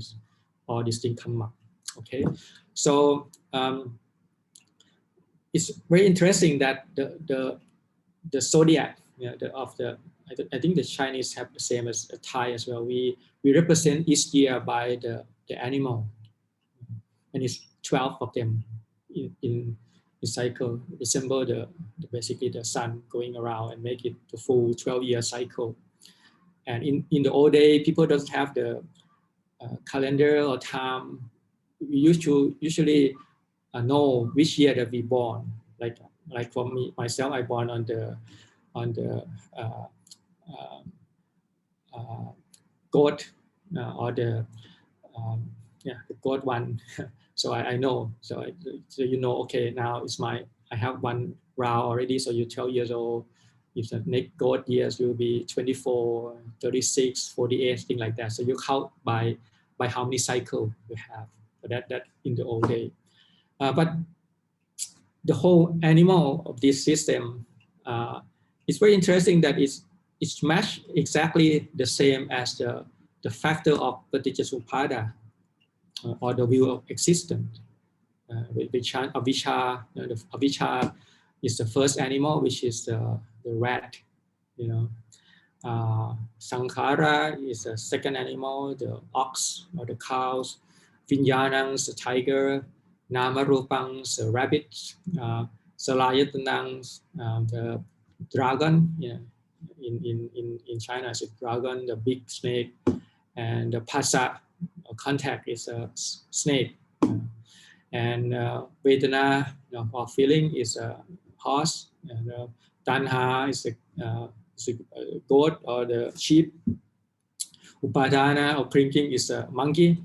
all these things come up. Okay, so it's very interesting that the Zodiac, I think the Chinese have the same as a Thai as well. We represent each year by the animal, and it's 12 of them in the cycle. Resemble basically the sun going around and make it the full 12-year cycle. And in the old day, people don't have the calendar or time. We usually know which year that we born. Like for me myself, I born on the goat or the goat one. So I know. So okay, now it's I have one round already. So you're 12 years old. If the next goat years will be 24, 36, 48, things like that. So you count by how many cycles you have. So that in the old day. But the whole animal of this system, it's very interesting that it's matched exactly the same as the factor of Patticasamuppada, or the wheel of existence. We chant avijja. The avijja is the first animal, which is the rat. Sankhara is the second animal, the ox or the cows. Vinyanang, the tiger. Namarupang, the rabbit. Salayatanang, the dragon. In China, it's a dragon, the big snake, and the phassa, contact, is a snake. And Vedana, or feeling, is a horse. And Tanha is a goat or the sheep. Upadana or drinking is a monkey.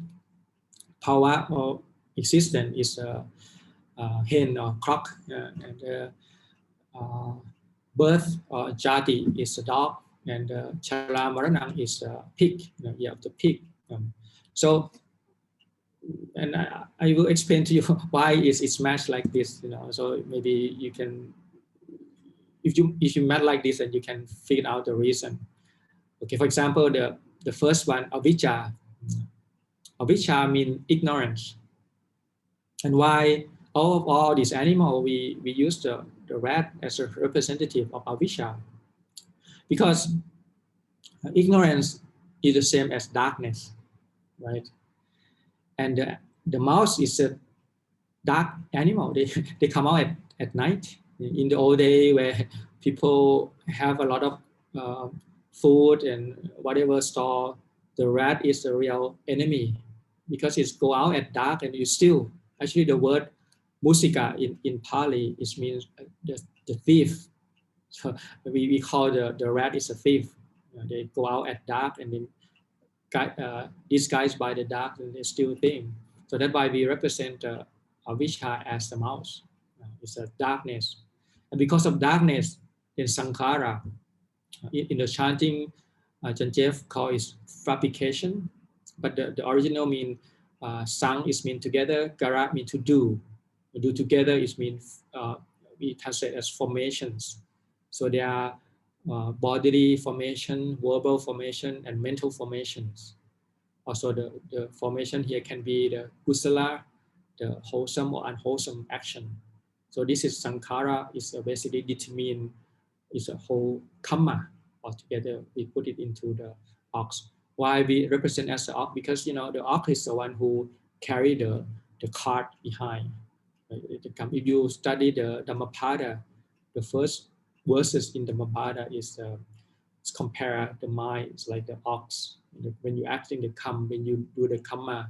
Bhava or existence is a hen or cock. And birth or jati is a dog. And Chala Maranang is a pig. You have the pig. So, and I will explain to you why it's matched like this. So maybe you can, if you match like this, then you can figure out the reason. Okay, for example, the first one, avijja. Avijja means ignorance. And why all these animals, we use the rat as a representative of avijja? Because ignorance is the same as darkness, right? And the mouse is a dark animal. They come out at night. In the old day, where people have a lot of food and whatever store, the rat is the real enemy, because it's go out at dark and you steal. Actually, the word Musika in Pali is means the thief. So we call the rat is a thief. They go out at dark and then disguised by the dark and they steal things. So that's why we represent avijja as the mouse. It's a darkness. And because of darkness, then sankhara, in the chanting, Ajahn Jeff calls it fabrication. But the original mean sang is mean together, kara mean to do. Do together is mean we translate as formations. So there are bodily formation, verbal formation, and mental formations. Also the formation here can be the kusala, the wholesome or unwholesome action. So this is sankhara, is basically determined, is a whole karma altogether. We put it into the ox. Why we represent as the ox? Because the ox is the one who carry the cart behind. If you study the Dhammapada, the first verses in the Dhammapada is compare the mind. It's like the ox. When you acting the when you do the karma,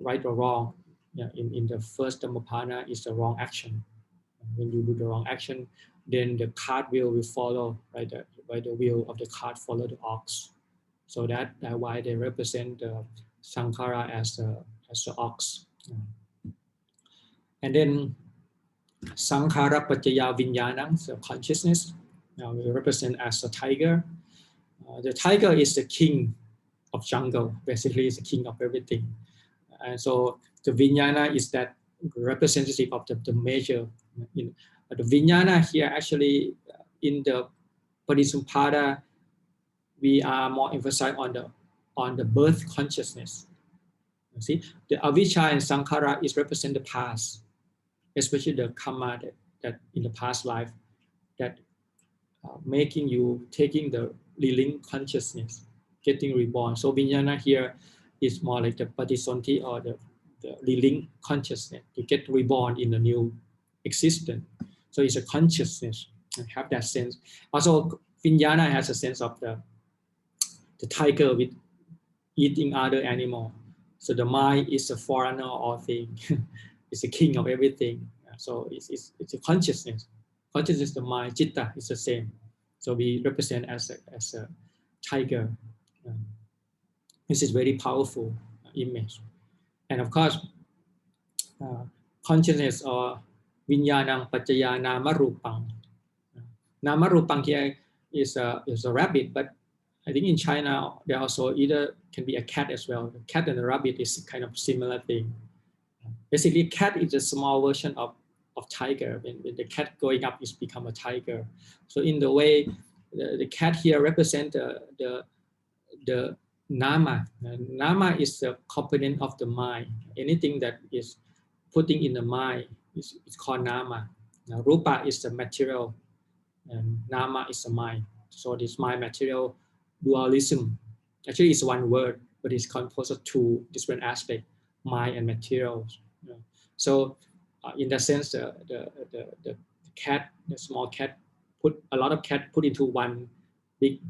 right or wrong, in the first Dhammapada is the wrong action. When you do the wrong action, then the cart wheel will follow, right? By the wheel of the cart follow the ox. So that's why they represent the sankhara as the ox. And then sankhara paccaya vijnana, so consciousness, we represent as a tiger. The tiger is the king of jungle, basically is the king of everything. And so the vijnana is that representative of the major. The vijnana here actually in the Patticasamuppada, we are more emphasized on the birth consciousness. You see, the avijja and sankhara is represent the past, especially the karma that in the past life that making you taking the living consciousness, getting reborn. So vijnana here is more like the patisonti or the living consciousness to get reborn in a new existence. So it's a consciousness and have that sense. Also, vijnana has a sense of the tiger with eating other animal. So the mind is a foreigner of all things. It's the king of everything. So it's a consciousness. Consciousness, the mind, citta is the same. So we represent as a tiger. This is very powerful image. And of course, consciousness or vinyanang paccaya nama rupang. Nama rupang here is a rabbit, but I think in China there also either can be a cat as well. The cat and the rabbit is kind of similar thing. Basically, cat is a small version of tiger. When the cat going up, it's become a tiger. So in the way, the cat here represent the nama. Nama is the component of the mind. Anything that is putting in the mind is called nama. Now, rupa is the material, and nama is the mind. So this mind material dualism. Actually, it's one word, but it's composed of two different aspects, mind and materials. So in that sense, the cat, the small cat, put a lot of cat put into one big.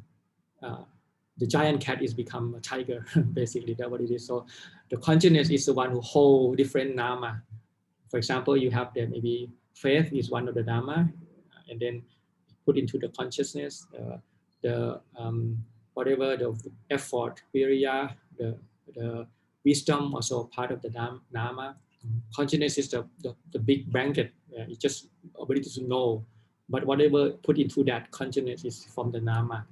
The giant cat is become a tiger. Basically, that's what it is. So the consciousness is the one who hold different nama. For example, you have the maybe faith is one of the dhamma, and then put into the consciousness, whatever the effort, viriya, the wisdom, also part of the dhamma. Consciousness is the big blanket. It's just ability to know, but whatever put into that consciousness is from the nama.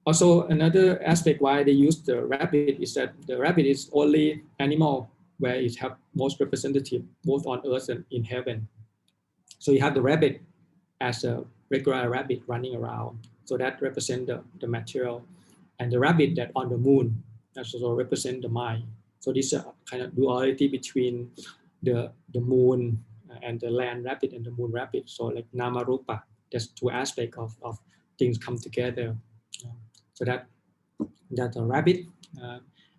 Also, another aspect why they use the rabbit is that the rabbit is only animal where it have most representative both on earth and in heaven. So you have the rabbit as a regular rabbit running around. So that represents the material. And the rabbit that on the moon, that also represent the mind. So this is a kind of duality between the moon and the land rabbit and the moon rabbit. So like nama rupa, there's two aspects of things come together. So that's a rabbit.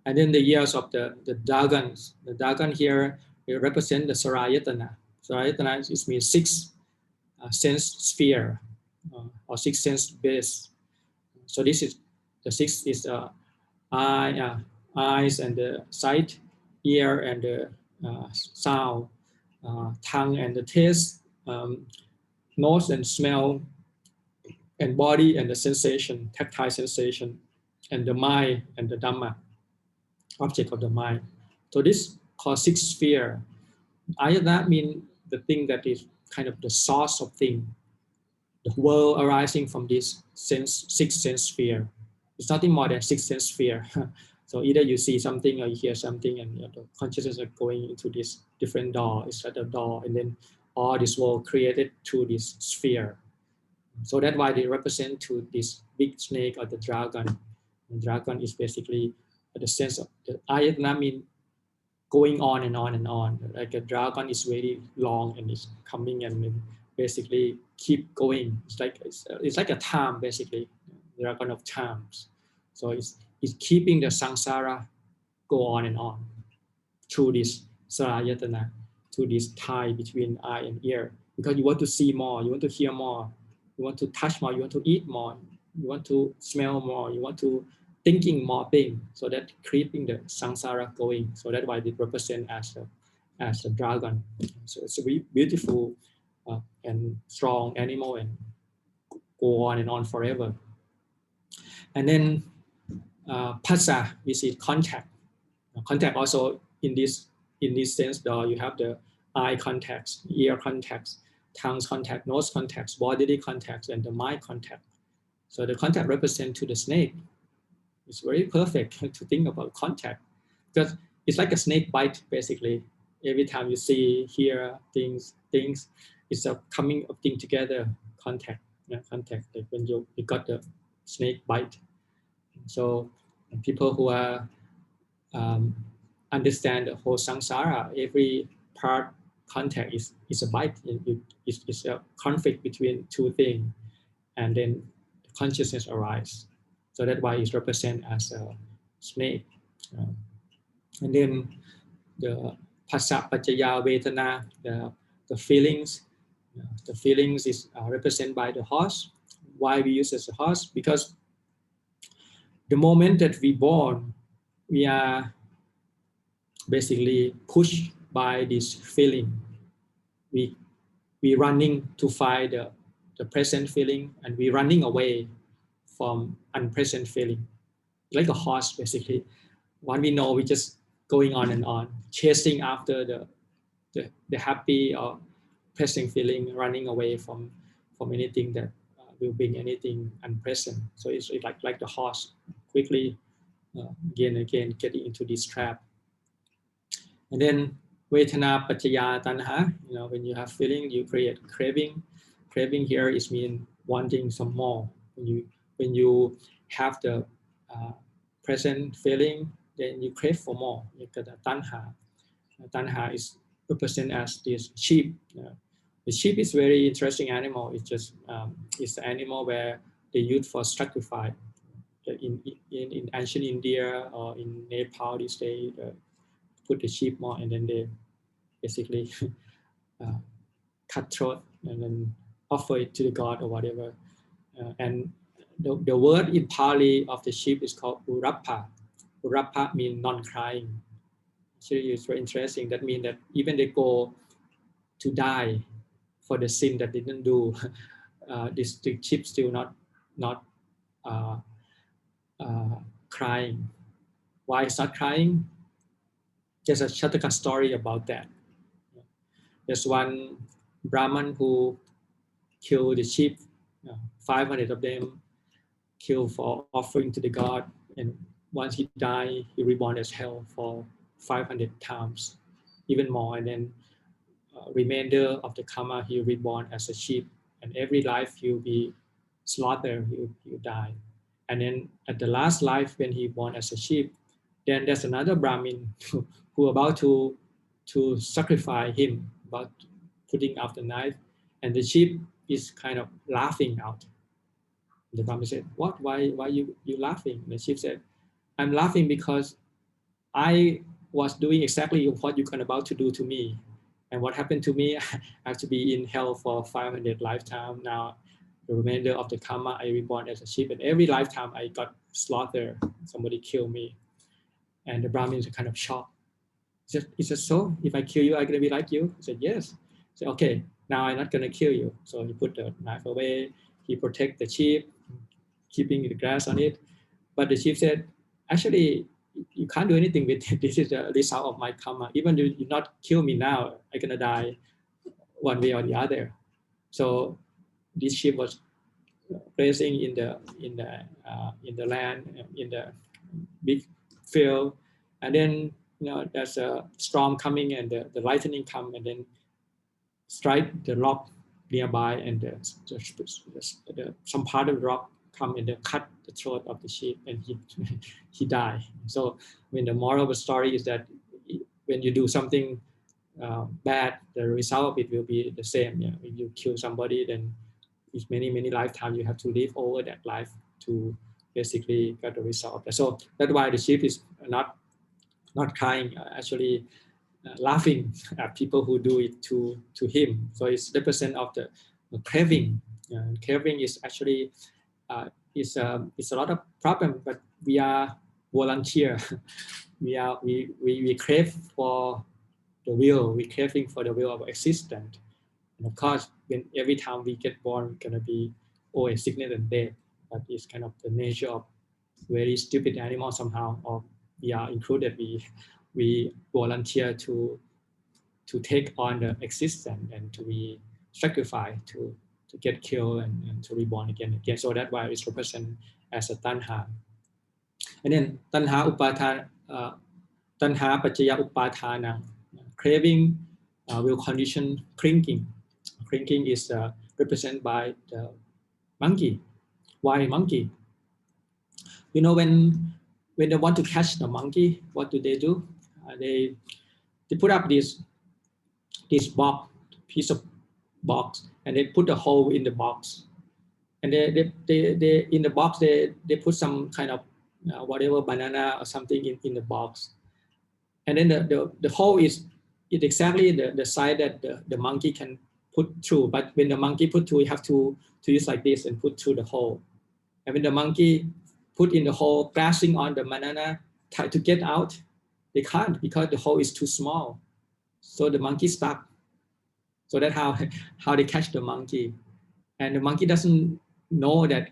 And then the years of the dragons. The dragon here represent the sarayatana. Sarayatana is means six sense sphere or six sense base. So this is the six is eyes and the sight, ear and the sound, tongue and the taste, nose and smell, and body and the sensation, tactile sensation, and the mind and the Dhamma, object of the mind. So this called sixth sphere. Ayatana means the thing that is kind of the source of thing, the world arising from this sixth sense sphere. It's nothing more than sixth sense sphere. So either you see something or you hear something, and the consciousness are going into this different door. It's like a door, and then all this world created through this sphere. So that's why they represent to this big snake or the dragon. The dragon is basically the sense of the ayatana mean going on and on and on. Like a dragon is very long and it's coming and basically keep going. It's like a time basically, dragon of times. So it's keeping the samsara go on and on through this sarayatana, through this tie between eye and ear. Because you want to see more, you want to hear more, you want to touch more, you want to eat more, you want to smell more, you want to thinking more things. So that keeping the samsara going. So that's why they represent as a dragon. So it's a very beautiful and strong animal and go on and on forever. And then phassa, which is contact. Contact also in this sense, though, you have the eye contacts, ear contacts, tongue contact, nose contacts, bodily contacts, and the mind contact. So the contact represents to the snake. It's very perfect to think about contact because it's like a snake bite basically. Every time you see, hear things, it's a coming of things together. Contact, contact. Like when you got the snake bite. So people who are understand the whole samsara, every part contact is a bite. It's a conflict between two things, and then consciousness arises. So that's why it's represented as a snake. And then the phassa paccaya vedana, the feelings. The feelings is represented by the horse. Why we use as a horse? Because the moment that we born, we are basically pushed by this feeling. We running to find the present feeling, and we running away from unpresent feeling. Like a horse, basically. When we know, we just going on and on, chasing after the happy or present feeling, running away from anything that will bring anything unpleasant. So it's like the horse, quickly again and again getting into this trap. And then Vedana paccaya tanha, when you have feeling, you create craving. Craving here is mean wanting some more. When you have the present feeling, then you crave for more. You get a tanha. Tanha is represented as this sheep. The sheep is very interesting animal. It's just it's the animal where they use for sacrifice. In ancient India or in Nepal, they put the sheep more, and then they basically cut throat and then offer it to the god or whatever. And the word in Pali of the sheep is called urappa. Urappa means non-crying. Actually, it's very interesting. That means that even they go to die for the sin that they didn't do, the sheep still not crying. Why it's not crying? There's a Shataka story about that. There's one Brahman who killed the sheep, 500 of them, killed for offering to the god, and once he died, he reborn as hell for 500 times, even more, and then remainder of the karma he reborn as a sheep, and every life he'll be slaughtered, he'll die. And then at the last life when he born as a sheep, then there's another Brahmin who about to sacrifice him, about putting out the knife, and the sheep is kind of laughing out. The Brahmin said, "What? Why you laughing?" And the sheep said, "I'm laughing because I was doing exactly what you're about to do to me. And what happened to me, I have to be in hell for 500 lifetimes. Now, the remainder of the karma, I reborn as a sheep. And every lifetime I got slaughtered. Somebody killed me." And the Brahmins are kind of shocked. He said, so if I kill you, I'm going to be like you? I said, yes. I said, okay, now I'm not going to kill you. So he put the knife away. He protect the sheep, keeping the grass on it. But the sheep said, actually, you can't do anything with it. This is the result of my karma. Even if you not kill me now, I'm going to die one way or the other. So this sheep was grazing in the land, in the big field, and then there's a storm coming and the lightning come and then strike the rock nearby, and some part of the rock come and then cut the throat of the sheep, and he died. So the moral of the story is that when you do something bad, the result of it will be the same. If you kill somebody, then it's many lifetimes you have to live over that life to basically get the result. So that's why the sheep is not crying, actually laughing at people who do it to him. So it's represent of the craving. Craving is actually it's a lot of problem, but we are volunteer. we crave for the will. We craving for the will of existence. And of course, when every time we get born, we're gonna be always sickness and death. But it's kind of the nature of very stupid animal somehow, or we are included. We volunteer to take on the existence and to be sacrificed to get killed and to reborn again. So that's why it's represented as a tanha. And then tanha upadana, tanha paccaya upadana, craving will condition clinking. Clinking is represented by the monkey. Why monkey? When they want to catch the monkey, what do? They put up this box, piece of box, and they put a hole in the box. And they in the box they put some kind of whatever banana or something in the box. And then the hole is exactly the size that the monkey can put through. But when the monkey put through, you have to use like this and put through the hole. And when the monkey put in the hole, grasping on the banana, try to get out, they can't because the hole is too small. So the monkey stuck. So that's how they catch the monkey. And the monkey doesn't know that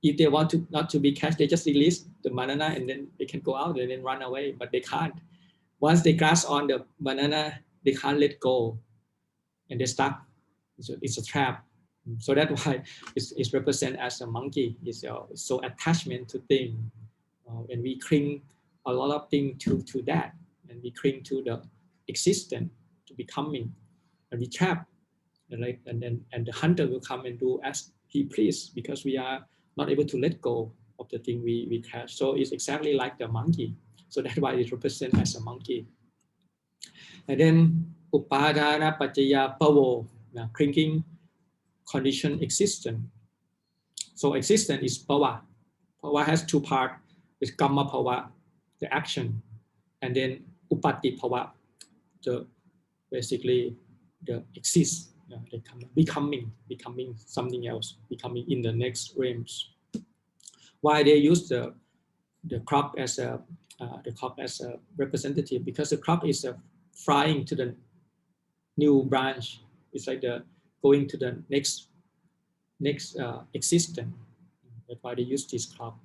if they want to not to be catched, they just release the banana and then they can go out and then run away, but they can't. Once they grasp on the banana, they can't let go and they're stuck. It's a trap. So that's why it's represented as a monkey. It's so attachment to things. And we cling a lot of things to that. And we cling to the existence, to becoming. And we trap. And the hunter will come and do as he please because we are not able to let go of the thing we catch. So it's exactly like the monkey. So that's why it represents as a monkey. And then upadana paccaya pavo, clinking condition existence. So existence is pava. Pava has two parts. It's kamma pava, the action, and then upati pava, basically the exist. Becoming something else, becoming in the next realms. Why they use the crop as a representative? Because the crop is flying to the new branch. It's like going to the next existence. That's why they use this crop.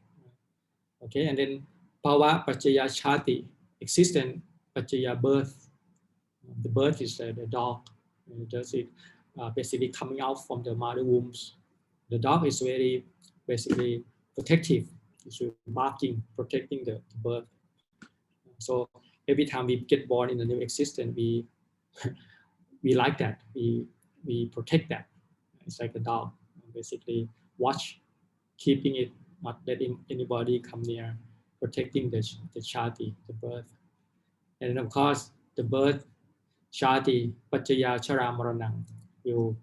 Okay, and then pava paccaya chati, existence paccaya birth. The birth is the dog. Does it basically coming out from the mother wombs. The dog is very basically protective. It's barking, protecting the birth. So every time we get born in a new existence, we like that. We protect that. It's like a dog, basically watch, keeping it, not letting anybody come near, protecting the chati, the birth. And of course, the birth, chati, paccaya chara maranang, will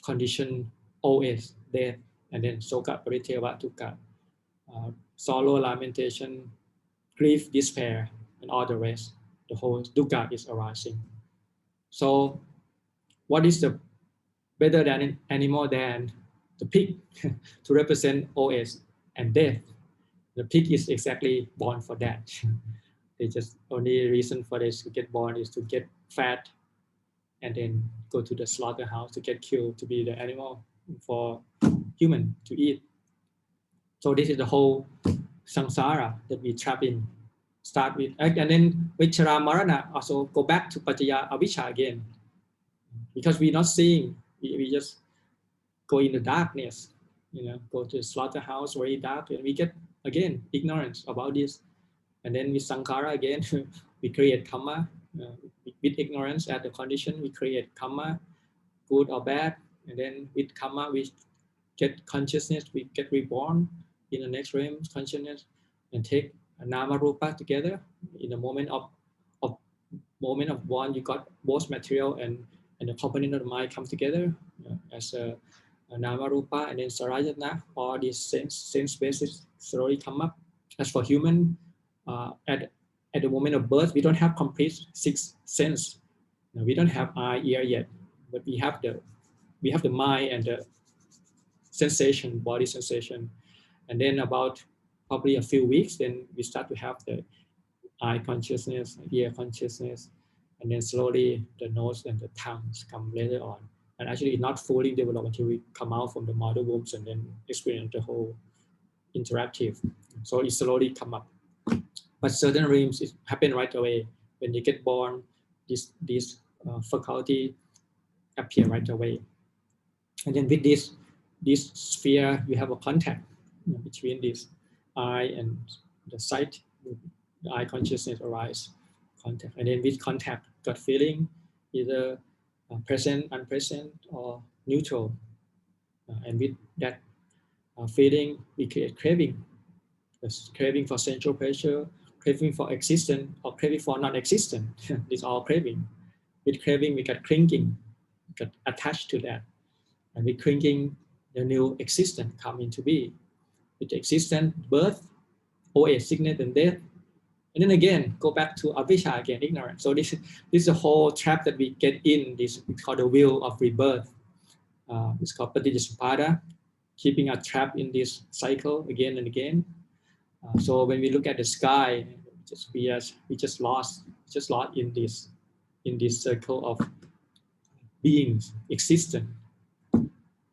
condition always death, and then soka pariteva dukkha, sorrow, lamentation, grief, despair, and all the rest. The whole dukkha is arising. So what is the better than animal than the pig to represent OS and death? The pig is exactly born for that. They just only reason for this to get born is to get fat and then go to the slaughterhouse to get killed to be the animal for human to eat. So this is the whole samsara that we trap in. Start with, and then with Chara Marana also go back to Paccaya Avijja again. Because we're not seeing, we just go in the darkness, go to the slaughterhouse, very dark, and we get, again, ignorance about this. And then with Sankhara again, we create karma. With ignorance as the condition, we create karma, good or bad. And then with karma, we get consciousness, we get reborn in the next realm consciousness and take a nama rupa together. In the moment of one, you got both material and the component of the mind come together as a nama rupa, and then sarajana, all these sense bases slowly come up. As for human, at the moment of birth, we don't have complete six sense. We don't have eye, ear yet, but we have the mind and the sensation, body sensation. And then about probably a few weeks, then we start to have the eye consciousness, ear consciousness, and then slowly the nose and the tongues come later on. And actually not fully developed until we come out from the mother wombs and then experience the whole interactive. So it slowly come up. But certain realms, it happen right away. When you get born, this faculty appear right away. And then with this sphere, you have a contact between this eye and the sight. The eye consciousness arise, contact. And then with contact, gut feeling, either present, unpresent, or neutral. And with that feeling, we create craving. There's craving for sensual pleasure, craving for existence, or craving for non-existent. These all craving. With craving, we get clinging, get attached to that. And with clinging, the new existence come into being. With existence, birth, old age, sickness, and death. And then again, go back to avijja again, ignorance. So this is a whole trap that we get in. This is called the wheel of rebirth. It's called Patticasamuppada, keeping us trapped in this cycle again and again. So when we look at the sky, we just lost in this circle of beings, existence.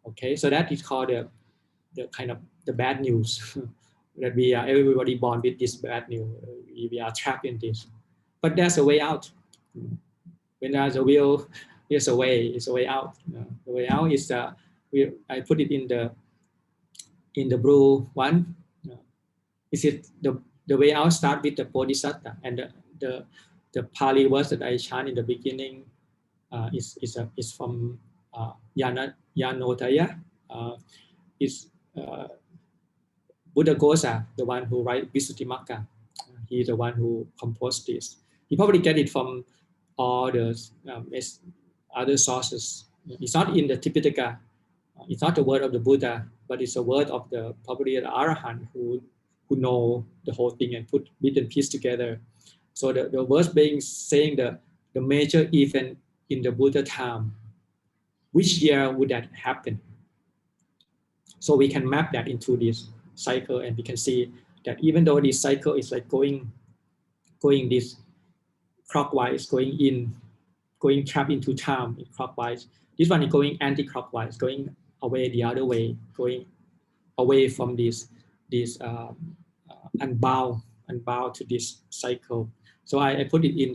Okay, so that is called the kind of the bad news that we are everybody born with this bad news. We are trapped in this, but there's a way out. When there's a will, there's a way. It's a way out. The way out is I put it in the blue one. Is it the way out start with the bodhisattva, and the Pali verse that I chant in the beginning is from Yanodaya. Is Buddha Gosa, the one who write Visuddhimagga. He's the one who composed this. He probably get it from all the other sources. It's not in the Tipitaka. It's not the word of the Buddha, but it's a word of probably the Arahant who know the whole thing and put bit and piece together. So the verse being saying the major event in the Buddha time, which year would that happen? So we can map that into this cycle, and we can see that even though this cycle is like going this clockwise, going trapped into time clockwise, this one is going anti-clockwise, going away the other way, going away from this unbound to this cycle. So I put it in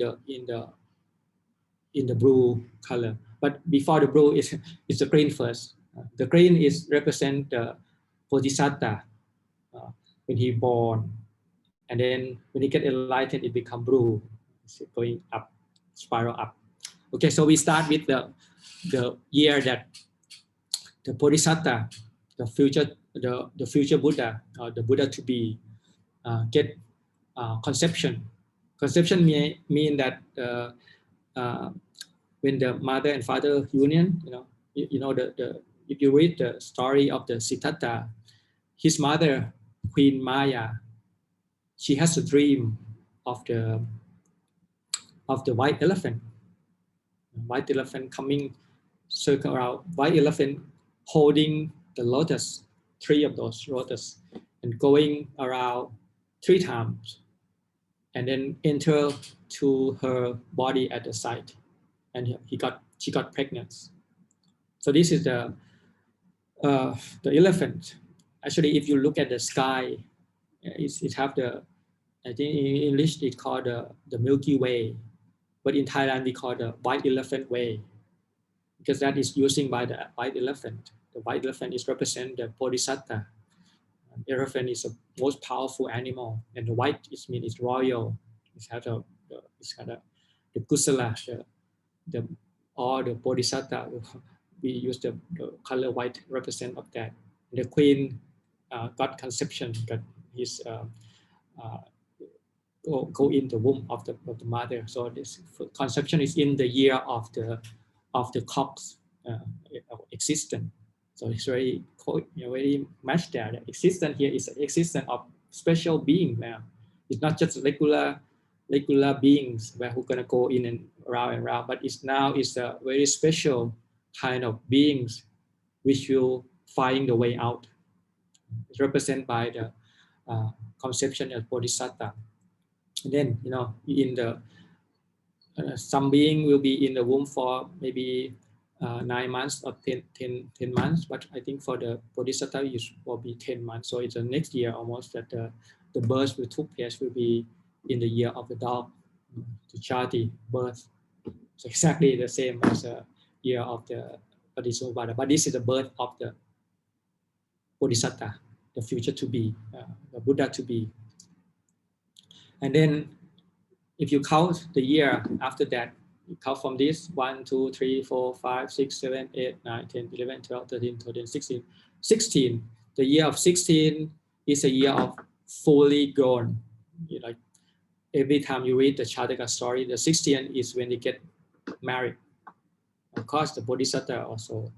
the blue color. But before the blue is the green first. The green is represent the bodhisattva when he born, and then when he get enlightened, it become blue. It's going up, spiral up. Okay, so we start with the year that the bodhisattva, the future Buddha, or the Buddha to be, get conception. Conception mean that when the mother and father union, if you read the story of the Siddhartha, his mother, Queen Maya, she has a dream of the white elephant. White elephant coming circle around, white elephant holding the lotus, 3 of those lotus, and going around 3 times. and then enter to her body at the site, and she got pregnant. So this is the elephant. Actually, if you look at the sky, it have the, I think in English it called the Milky Way, but in Thailand we call the white elephant way, because that is using by the white elephant. The white elephant is represent the bodhisattva. Elephant is the most powerful animal, and the white means it's royal. It's got the kusala, or the bodhisattva. We use the color white represent of that. The queen got conception, got his go in the womb of the mother. So this conception is in the year of the cock's existence. So it's very very much there. The existence here is the existence of special being now. It's not just regular beings where who gonna go in and around, but it's now is a very special kind of beings which will find the way out. It's represented by the conception of bodhisattva. And then in the some being will be in the womb for maybe 9 months or 10 months, but I think for the bodhisattva it will be 10 months. So it's the next year almost that the birth will take place will be in the year of the dog, the Chati birth. So exactly the same as the year of the Patticasamuppada, but this is the birth of the bodhisattva, the future to be, the Buddha to be. And then if you count the year after that, you count from this 1, 2, 3, 4, 5, 6, 7, 8, 9, 10, 11, 12, 13, 14, 16. 16. The year of 16 is a year of fully grown. Like every time you read the Chanting story, the 16 is when they get married. Of course, the Bodhisattva also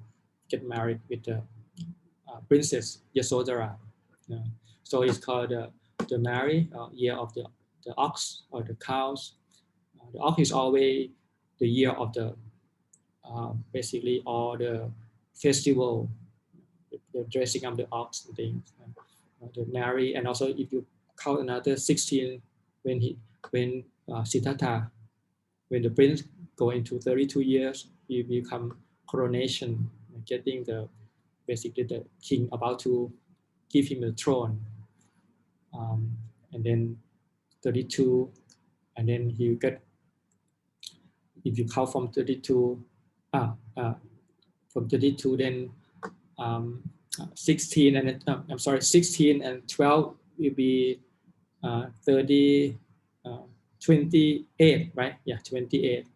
get married with the Princess Yasodhara. So it's called the marriage year of the ox or the cows. The ox is always the year of the basically all the festival, the dressing up the ox and things, the marriage, and also if you count another 16 when Siddhartha, when the prince going to 32 years, he become coronation, getting basically the king about to give him the throne, and then 32, and then he get, if you count from 32, from 32 then 16 and I'm sorry, 16 and 12 will be 28, right? Yeah, 28,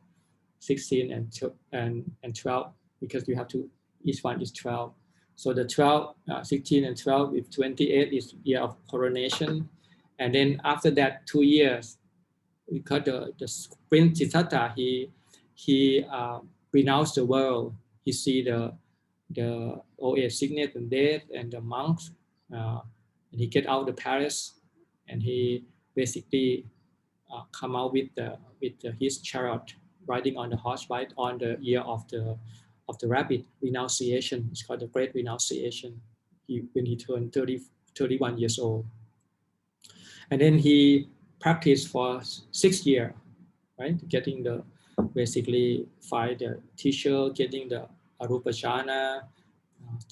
16 and 12, because you have to, each one is 12. So the 12, 16 and 12 with 28 is year of coronation, and then after that 2 years, because the Prince Siddhartha, he renounced the world. He see the old age, sickness and death and the monks, and he get out of the palace, and he basically come out with his chariot, riding on the horse, right on the year of the rabbit, renunciation. It's called the Great Renunciation. When he turned 31 years old, and then he practiced for 6 years, right? Getting the basically find the teacher, getting the arupajana,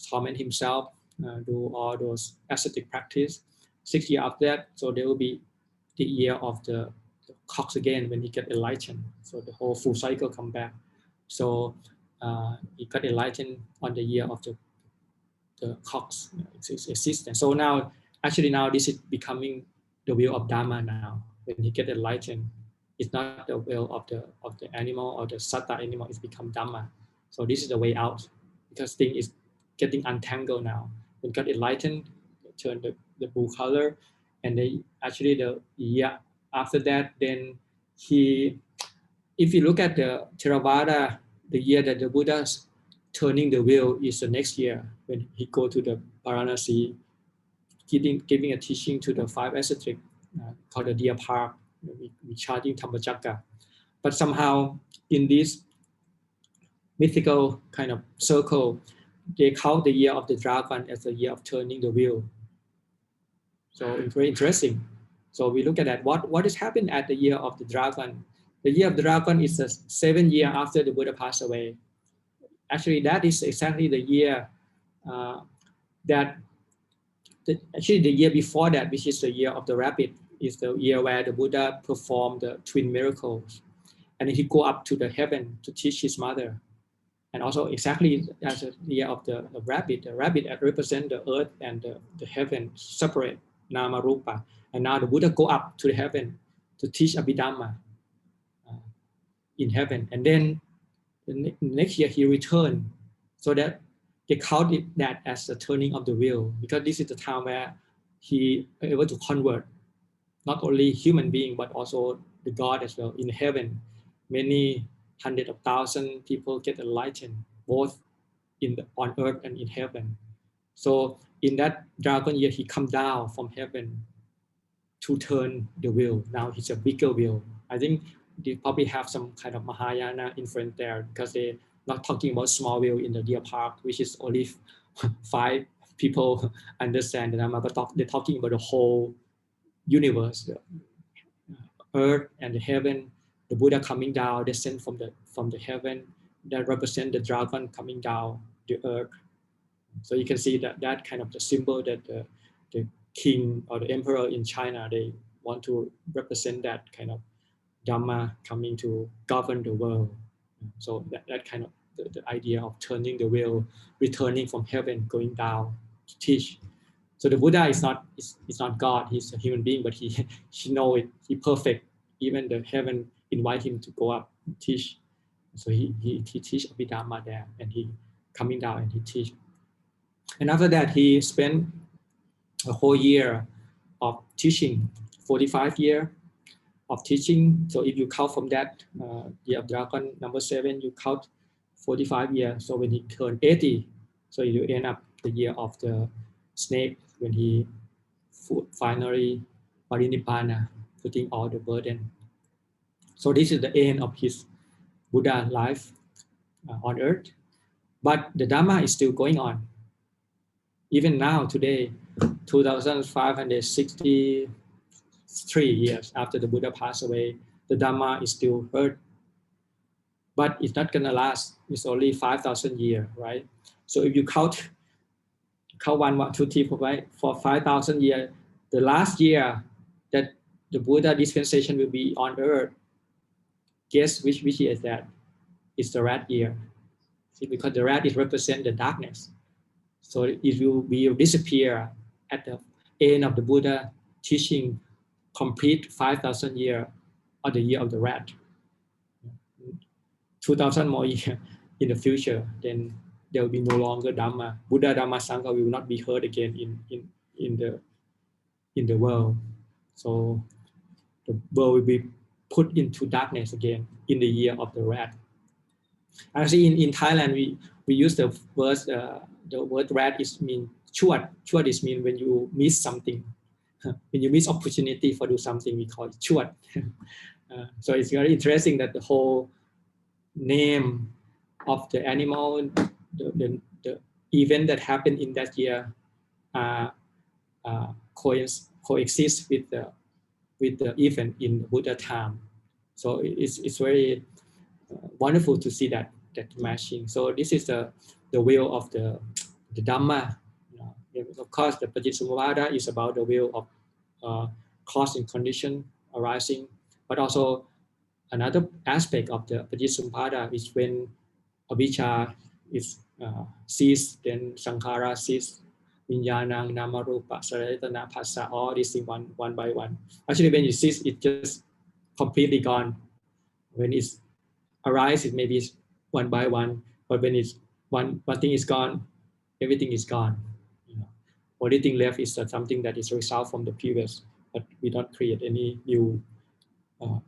torment himself, do all those ascetic practice. 6 years after that, so there will be the year of the cox again when he get enlightened. So the whole full cycle come back. So he got enlightened on the year of the cox existence. So now, actually now this is becoming the will of Dhamma now. When he get enlightened, it's not the will of the animal or the satta animal, it's become Dhamma. So this is the way out, because thing is getting untangled now. When got enlightened, turn the blue color, and they actually the year after that, then if you look at the Theravada, the year that the Buddha's turning the wheel is the next year when he go to the Varanasi, giving a teaching to the 5 ascetics called the Deer Park. We chanting Dhammacakka. But somehow in this mythical kind of circle, they count the year of the dragon as the year of turning the wheel. So it's very interesting. So we look at that. What is happened at the year of the dragon? The year of the dragon is the 7th year after the Buddha passed away. Actually, that is exactly the year actually the year before that, which is the year of the rabbit, is the year where the Buddha performed the twin miracles. And he go up to the heaven to teach his mother. And also exactly as the year of the rabbit. The rabbit represents the earth and the heaven separate, Nama Rupa. And now the Buddha go up to the heaven to teach Abhidhamma in heaven. And then the next year he returned, so that they counted that as the turning of the wheel, because this is the time where he able to convert not only human being but also the God as well. In heaven, many hundreds of thousands people get enlightened, both on earth and in heaven. So in that dragon year, he come down from heaven to turn the wheel. Now it's a bigger wheel. I think they probably have some kind of Mahayana influence there, because they're not talking about small wheel in the Deer Park, which is only 5 people understand the Dhamma, but they're talking about the whole universe, the earth and the heaven, the Buddha coming down, descend from the heaven, that represent the dragon coming down the earth. So you can see that kind of the symbol that the king or the emperor in China, they want to represent that kind of Dhamma coming to govern the world. So that kind of the idea of turning the wheel, returning from heaven, going down to teach. So the Buddha is not God, he's a human being, but he know it, he perfect. Even the heaven invite him to go up and teach. So he teach Abhidhamma there, and he coming down and he teach. And after that, he spent a whole year of teaching, 45 years of teaching. So if you count from that year of dragon, number 7, you count 45 years. So when he turned 80, so you end up the year of the snake, when he finally parinibbana, putting all the burden. So this is the end of his Buddha life on earth. But the Dhamma is still going on. Even now, today, 2,563 years after the Buddha passed away, the Dhamma is still heard. But it's not going to last. It's only 5,000 years, right? So if you count 1, 2, 3, 4, 5, for 5,000 years, the last year that the Buddha dispensation will be on earth, guess which year is that? It's the rat year. See, because the rat is represent the darkness. So it will disappear at the end of the Buddha teaching, complete 5,000 years of the year of the rat. 2,000 more years in the future, then there will be no longer Dhamma. Buddha, Dhamma, Sangha will not be heard again in the world. So the world will be put into darkness again in the year of the rat. Actually, in Thailand, we use the word rat is mean chuat. Chuat is mean when you miss something. When you miss opportunity for do something, we call it chuat. So it's very interesting that the whole name of the animal, the event that happened in that year, coexist with the event in Buddha time. So it's very wonderful to see that matching. So this is the wheel of the Dhamma. Of course, the Patticasamuppada is about the wheel of cause and condition arising, but also another aspect of the Patticasamuppada is when avijja is ceased, then sankhara ceased, vijnana, nama rupa, sarayatana, phassa, all these things one by one. Actually, when it cease, it's just completely gone. When it's arise, it may be one by one, but when it's one thing is gone, everything is gone. Only thing left is something that is a result from the previous, but we don't create any new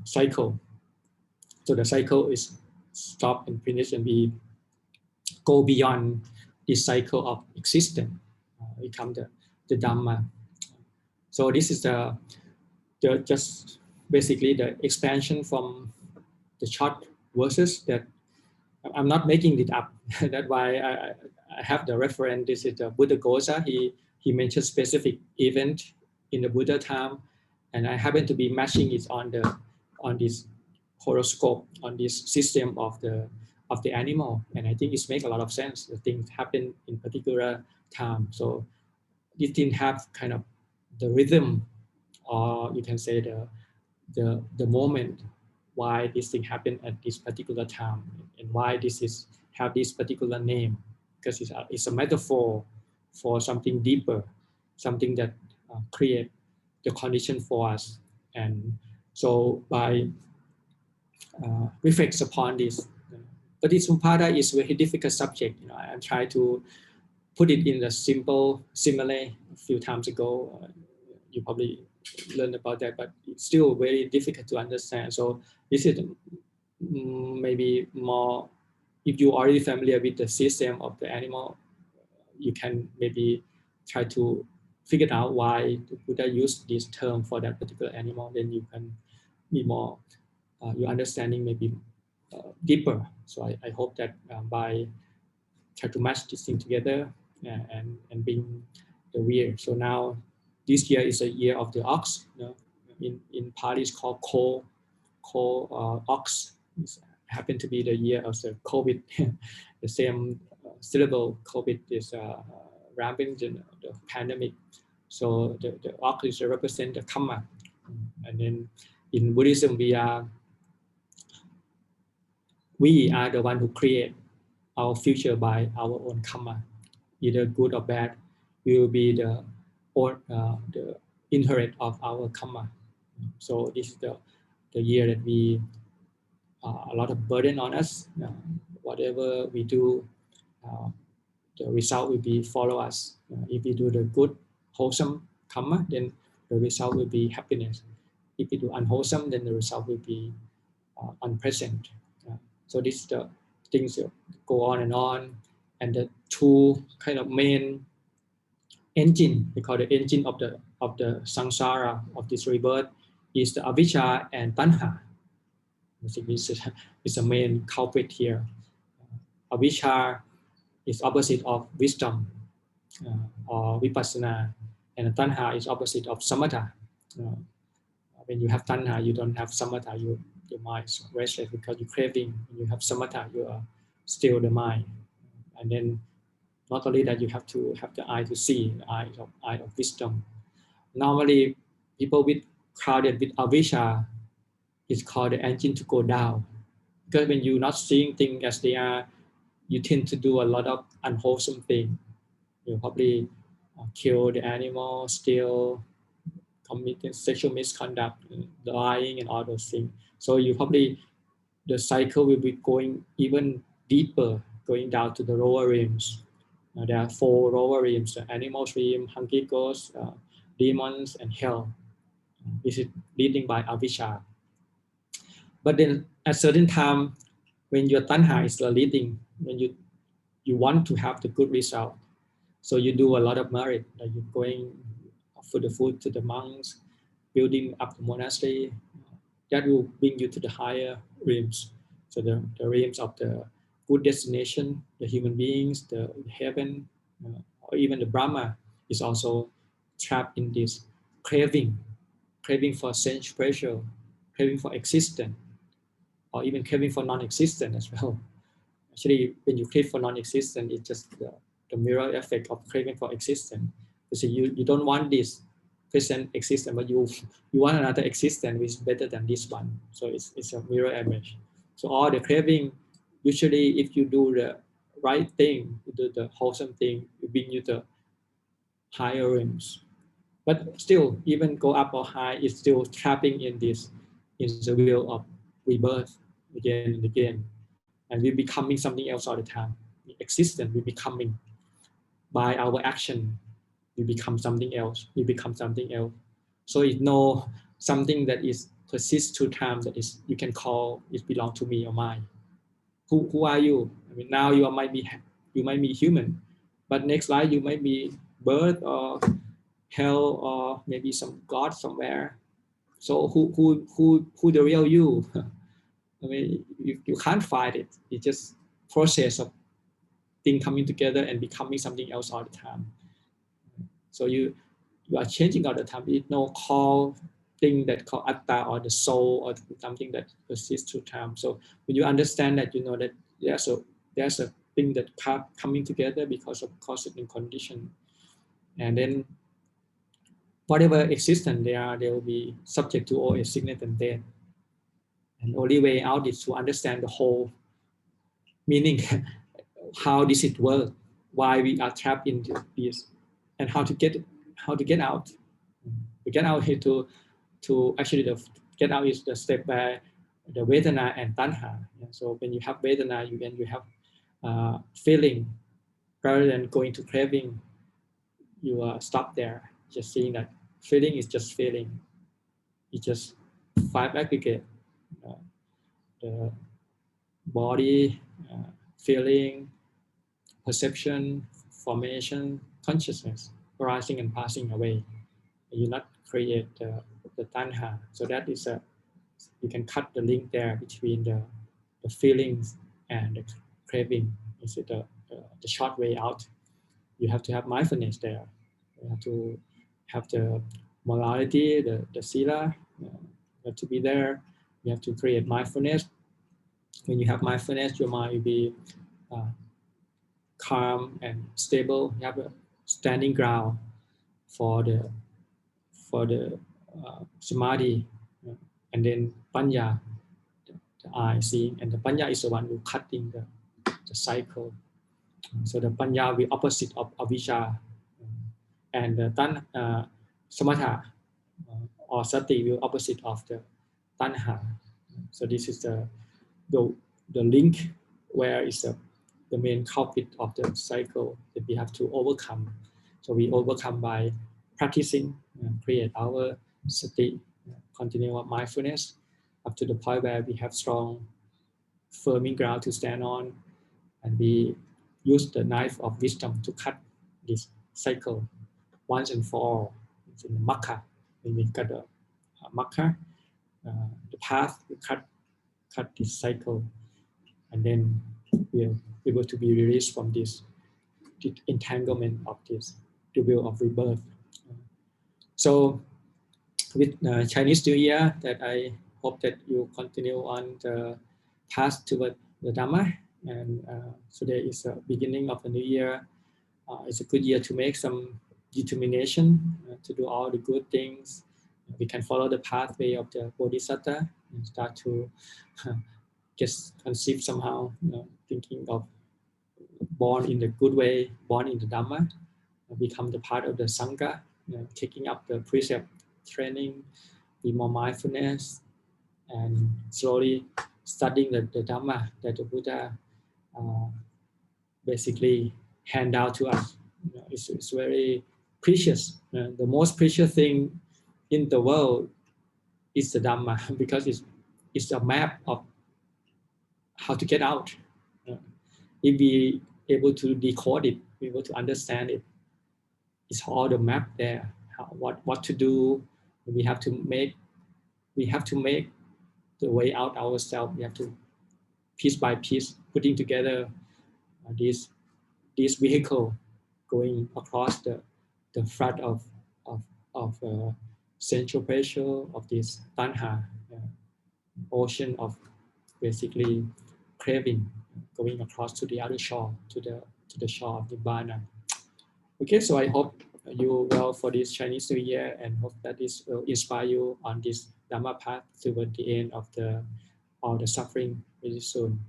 cycle. So the cycle is stopped and finished, and we go beyond this cycle of existence. Become the Dhamma. So this is the just basically the expansion from the short verses that I'm not making it up. That's why I have the reference. This is the Buddha Gosa. He mentioned specific event in the Buddha time, and I happen to be matching it on this horoscope, on this system of the animal, and I think it makes a lot of sense. The things happen in particular time, so it didn't have kind of the rhythm, or you can say the moment why this thing happened at this particular time, and why this is have this particular name, because it's a metaphor for something deeper, something that create the condition for us. And so by reflects upon this, Patticasamuppada is a very difficult subject. I try to put it in a simple simile a few times ago. You probably learned about that, but it's still very difficult to understand. So this is maybe more, if you're already familiar with the system of the animal, you can maybe try to figure out why the Buddha used this term for that particular animal. Then you can be more, your understanding may be deeper. So I hope that by try to match this thing together and being the year. So now this year is a year of the ox. In Pali it's called ox. It happened to be the year of the COVID. The same syllable, COVID is rampant in the pandemic. So the ox is represent the karma. And then in Buddhism, we are the one who create our future by our own karma, either good or bad. We will be the inherit of our karma. So this is the year that we a lot of burden on us. Whatever we do, the result will be follow us. If we do the good, wholesome karma, then the result will be happiness. If we do unwholesome, then the result will be unpleasant. So this is the things that go on, and the two kind of main engine, we call the engine of the samsara, of this rebirth, is the avijja and tanha. I think this is the main culprit here. Avijja is opposite of wisdom or vipassana, and tanha is opposite of samatha. When you have tanha, you don't have samatha. Your mind is restless because you're craving. When you have samatha, you are still the mind. And then not only that, you have to have the eye to see, the eye of wisdom. Normally, people crowded with avijja is called the engine to go down. Because when you're not seeing things as they are, you tend to do a lot of unwholesome things. You probably kill the animal, steal, commit sexual misconduct, lying, and all those things. So you probably, the cycle will be going even deeper, going down to the lower realms. There are 4 lower realms: the animal realm, hungry ghosts, demons, and hell. This is leading by avijja. But then at certain time, when your tanha is leading, when you want to have the good result, so you do a lot of merit, like you're going for the food to the monks, building up the monastery. That will bring you to the higher realms. So the realms of the good destination, the human beings, the heaven, or even the Brahma is also trapped in this craving for sense pleasure, craving for existence, or even craving for non-existent as well. Actually, when you crave for non-existent, it's just the mirror effect of craving for existence. So you don't want this present existence, but you want another existence which is better than this one. So it's a mirror image. So all the craving, usually if you do the right thing, you do the wholesome thing, it bring you to higher realms. But still, even go up or high, it's still trapping in this, in the wheel of rebirth again and again. And we're becoming something else all the time. Existence, we're becoming. By our action, we become something else. We become something else. So it's no something that is persists through time, that is you can call it belong to me or mine. Who are you? I mean, now you might be human, but next life you might be birth or hell or maybe some god somewhere. So who the real you? I mean, you can't fight it. It's just process of things coming together and becoming something else all the time. So you are changing all the time. It's no call thing that called atta or the soul or something that persists through time. So when you understand that, you know that there's a thing that coming together because of cause and condition, and then whatever existence they will be subject to all sickness and death. And the only way out is to understand the whole meaning, how this it works, why we are trapped in this, and how to get out. To get out here to actually get out is the step by the Vedana and Tanha. So when you have Vedana, you have feeling, rather than going to craving, you stop there, just seeing that feeling is just feeling. It's just 5 aggregate, the body, feeling, perception, formation, consciousness, arising and passing away. You not create the tanha. So that is you can cut the link there between the feelings and the craving. Is the short way out. You have to have mindfulness there. You have to have the morality, the sila, you have to be there. You have to create mindfulness. When you have mindfulness, your mind will be calm and stable. You have a standing ground for the samadhi, and then panya, the eye seeing, and the panya is the one who cutting the cycle. So the panya will be opposite of avijja, and the samatha or sati will opposite of the tanha. So this is the link where is the main culprit of the cycle that we have to overcome. So we overcome by practicing, create our sati, continue our mindfulness up to the point where we have strong, firming ground to stand on, and we use the knife of wisdom to cut this cycle once and for all. It's in the makha. When we cut the makha, the path, we cut this cycle, and then we are able to be released from this entanglement of this, the wheel of rebirth. So with Chinese New Year, that I hope that you continue on the path toward the Dhamma, and so there is a beginning of a new year. It's a good year to make some determination to do all the good things. We can follow the pathway of the Bodhisattva and start to get conceived somehow, thinking of born in the good way, born in the Dhamma, become the part of the Sangha, taking up the precept training, be more mindfulness, and slowly studying the Dhamma that the Buddha basically hand out to us. It's very precious. The most precious thing in the world is the Dhamma, because it's a map of how to get out. If we able to decode it, we able to understand it, it's all the map there. What to do. We have to make the way out ourselves. We have to piece by piece putting together this vehicle going across the front of central pressure of this tanha, ocean of basically craving, going across to the other shore, to the shore of Nibbana. Okay, so I hope you well for this Chinese New Year, and hope that this will inspire you on this Dhamma path toward the end of all the suffering very soon.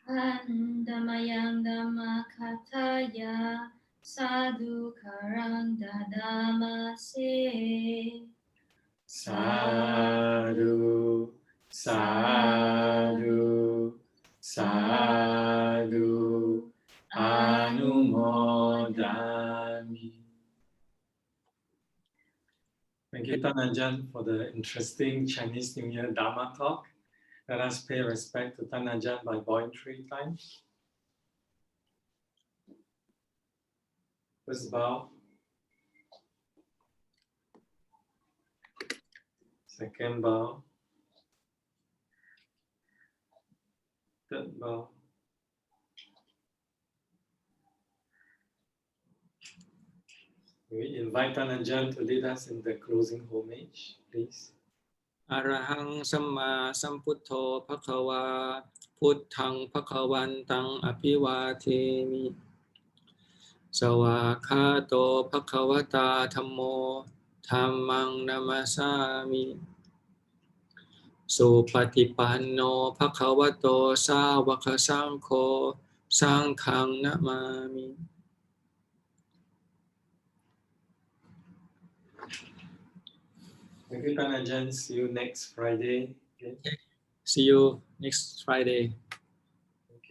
Damayang Dhamma Kataya Sadhu Karang Dadama Se Sadhu, sadhu, sadhu, anumodami. Thank you, Tan Ajahn, for the interesting Chinese New Year Dhamma talk. Let us pay respect to Tan Ajahn by bowing 3 times. First bow. Second bow. Third bow. We invite Ajahn to lead us in the closing homage, please. อะระหังสัมมาสัมพุทโธภควาพุทธังภควันตังอภิวาเทมิสวากขาโตภควตาธัมโมธัมมังนัมสสามิสุปฏิปันโนภควโตสาวกสังโฆสังฆังนะมามิ Thank you, Ajahn. See you next Friday. Okay. See you next Friday.